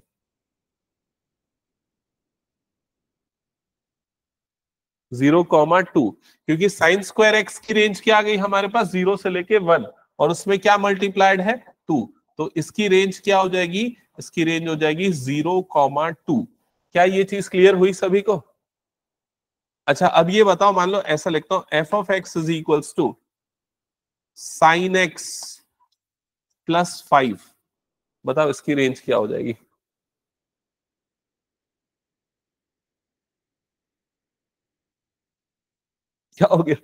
Speaker 1: 0,2। क्योंकि साइन स्क्वायर एक्स की रेंज क्या आ गई हमारे पास? 0 से लेके 1, और उसमें क्या मल्टीप्लाइड है? 2। तो इसकी रेंज क्या हो जाएगी? इसकी रेंज हो जाएगी 0,2। क्या ये चीज क्लियर हुई सभी को? अच्छा अब ये बताओ, मान लो ऐसा लिखता हूं, f of x is equals to sin x +5। बताओ इसकी रेंज क्या हो जाएगी? क्या हो गया?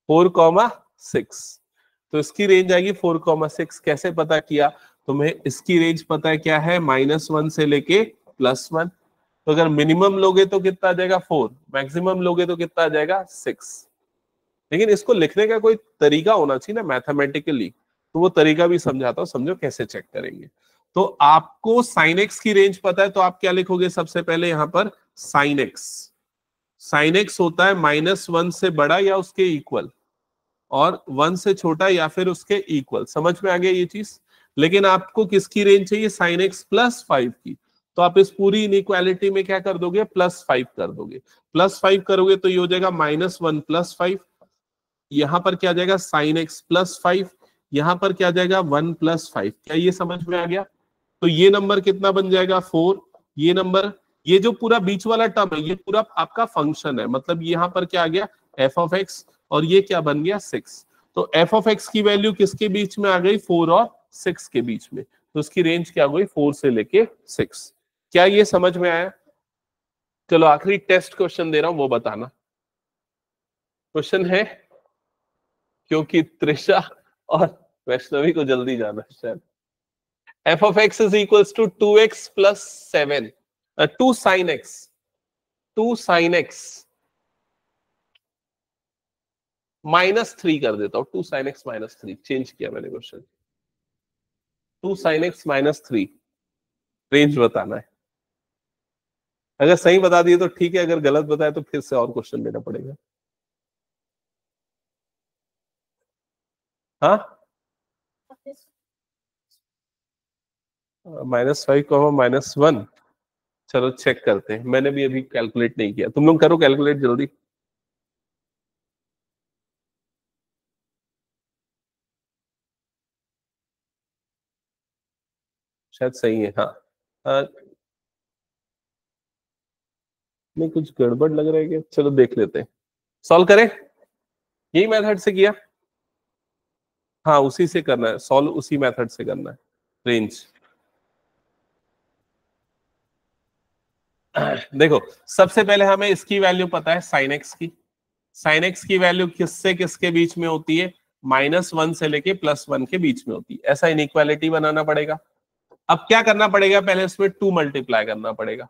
Speaker 1: 4,6। तो इसकी रेंज आएगी 4,6। कैसे पता किया? तुम्हें इसकी रेंज पता है क्या है? -1 से लेके +1। तो अगर मिनिमम लोगे तो कितना आ जाएगा? 4। मैक्सिमम लोगे तो कितना आ जाएगा? 6। लेकिन इसको लिखने का कोई तरीका होना चाहिए ना मैथमेटिकली, तो वो तरीका भी समझाता हूं, समझो कैसे चेक करेंगे। तो आपको साइन एक्स की रेंज पता है, तो आप क्या लिखोगे सबसे पहले यहां पर? Sine x. साइन एक्स होता है -1 से बड़ा या उसके इक्वल, और 1 से छोटा या फिर उसके इक्वल। समझ में आ गया ये चीज? लेकिन आपको किसकी रेंज चाहिए? साइन एक्स +5 की। तो आप इस पूरी इनइक्वालिटी में क्या कर दोगे? +5 कर दोगे। +5 करोगे तो ये हो जाएगा -1 +5। यहां पर क्या जाएगा? Sine x +5। यहां पर क्या जाएगा? 1 +5। क्या ये समझ में आ गया? तो ये नंबर कितना बन जाएगा? 4। ये नंबर, ये जो पूरा बीच वाला टर्म है ये पूरा आपका फंक्शन है, मतलब यहां पर क्या आ गया? f of x, और ये क्या बन गया? 6। तो f of x की वैल्यू किसके बीच में आ गई? 4 और 6 के बीच में। तो उसकी रेंज क्या हो गई? 4 से लेके 6। क्या ये समझ में आया? चलो आखिरी टेस्ट क्वेश्चन दे रहा हूं, वो बताना। क्वेश्चन है, क्योंकि त्रिशा और वैष्णवी को जल्दी जाना है शायद। f of x is equals to 2x plus 7, 2 sin x, 2 sin x -3 कर देता हूं, 2 sin x -3 चेंज किया मैंने क्वेश्चन। 2 sin x -3 रेंज बताना है। अगर सही बता दिए तो ठीक है, अगर गलत बताया तो फिर से और क्वेश्चन देना पड़ेगा। हाँ, -5 -1, चलो चेक करते हैं। मैंने भी अभी कैलकुलेट नहीं किया, तुम लोग करो कैलकुलेट जल्दी। शायद सही है। हाँ, नहीं कुछ गड़बड़ लग रहा है क्या? चलो देख लेते हैं, सॉल्व करें। यही मेथड से किया? हाँ, उसी से करना है सॉल्व, उसी मेथड से करना है। रेंज देखो, सबसे पहले हमें इसकी वैल्यू पता है साइन एक्स की। साइन एक्स की वैल्यू किससे किसके बीच में होती है? -1 से लेके +1 के बीच में होती है। ऐसा इनइक्वालिटी बनाना पड़ेगा। अब क्या करना पड़ेगा? पहले इसमें 2 मल्टीप्लाई करना पड़ेगा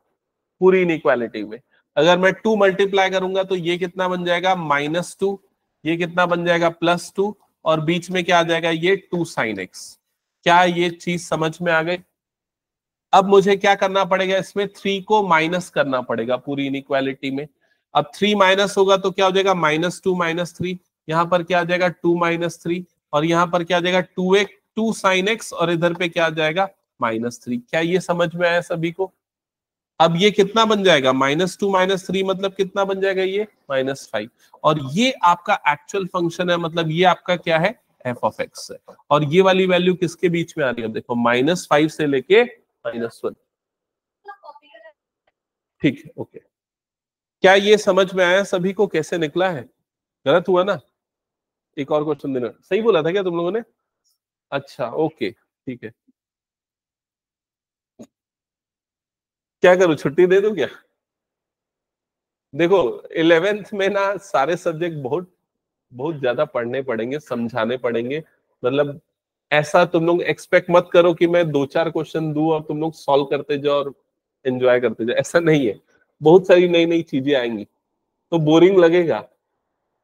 Speaker 1: पूरी इनइक्वालिटी में। अगर मैं 2 मल्टीप्लाई करूंगा तो ये कितना बन जाएगा? -2, ये कितना बन जाएगा? +2, और बीच में क्या आ जाएगा? ये 2 sin x। क्या ये चीज समझ में आ गई? अब मुझे क्या करना पड़ेगा? इसमें 3 को माइनस करना पड़ेगा पूरी इनइक्वालिटी में। अब 3 माइनस होगा तो क्या हो जाएगा? -2 -3, यहाँ पर क्या आ जाएगा? 2 -3, और यहाँ पर क्या आ जाएगा? 2 sin x, और इधर पे क्या आ जाएगा? -3। क्या ये समझ में आया सभी को? अब ये कितना बन जाएगा? -2 -3 मतलब कितना बन जाएगा? ये -5। और ये आपका एक्चुअल फंक्शन है, मतलब ये आपका क्या है? f of x है। और ये वाली वैल्यू किसके बीच में आ रही है? देखो, -5 से लेके -1। ठीक है, ओके। क्या ये समझ में आया सभी को कैसे निकला है? गलत हुआ ना? एक और क्वेश्चन देना। सही बोला था क्या तुम लोगों ने? अच्छा, ओके, ठीक है। क्या करूं, छुट्टी दे दूं क्या? देखो, 11th में ना सारे सब्जेक्ट बहुत बहुत ज्यादा पढ़ने पड़ेंगे, समझाने पड़ेंगे। मतलब ऐसा तुम लोग एक्सपेक्ट मत करो कि मैं 2-4 क्वेश्चन दूं और तुम लोग सॉल्व करते जाओ और एंजॉय करते जाओ। ऐसा नहीं है। बहुत सारी नई नई चीजें आएंगी तो बोरिंग लगेगा,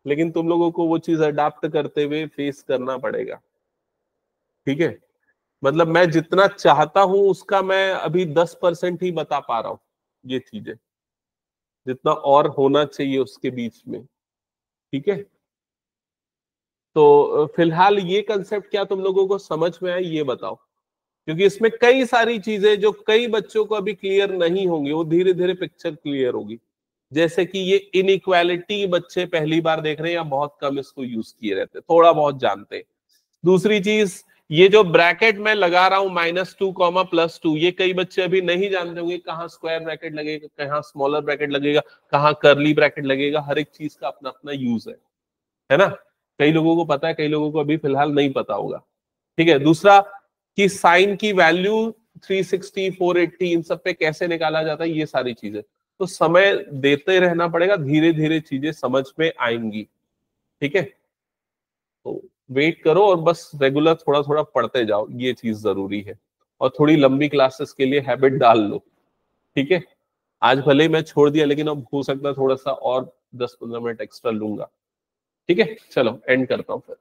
Speaker 1: लेकिन तुम लोगों को वो चीज अडाप्ट करते हुए फेस करना पड़ेगा। ठीक है? मतलब मैं जितना चाहता हूं उसका मैं अभी 10% ही बता पा रहा हूं, ये चीजें जितना और होना चाहिए उसके बीच में। ठीक है? तो फिलहाल ये कंसेप्ट क्या तुम लोगों को समझ में आया, ये बताओ। क्योंकि इसमें कई सारी चीजें जो कई बच्चों को अभी क्लियर नहीं होंगी, वो धीरे धीरे पिक्चर क्लियर होगी। जैसे कि ये इनइक्वालिटी बच्चे पहली बार देख रहे हैं या बहुत कम इसको यूज किए रहते, थोड़ा बहुत जानते हैं। दूसरी चीज, ये जो ब्रैकेट मैं लगा रहा हूं -2, +2, ये कई बच्चे अभी नहीं जानते होंगे कहाँ स्क्वायर ब्रैकेट लगेगा, कहाँ स्मॉलर ब्रैकेट लगेगा, कहाँ कर्ली ब्रैकेट लगेगा। हर एक चीज का अपना अपना यूज है ना? कई लोगों को पता है, कई लोगों को अभी फिलहाल नहीं पता होगा। ठीक है? दूसरा कि साइन की वैल्यू 360, 480 इन सब पे कैसे निकाला जाता है, ये सारी चीजें तो समय देते रहना पड़ेगा, धीरे धीरे चीजें समझ में आएंगी। ठीक है? तो वेट करो और बस रेगुलर थोड़ा थोड़ा पढ़ते जाओ, ये चीज जरूरी है। और थोड़ी लंबी क्लासेस के लिए हैबिट डाल लो। ठीक है? आज भले ही मैं छोड़ दिया, लेकिन अब हो सकता है थोड़ा सा और 10-15 मिनट एक्स्ट्रा लूंगा। ठीक है? चलो एंड करता हूँ फिर।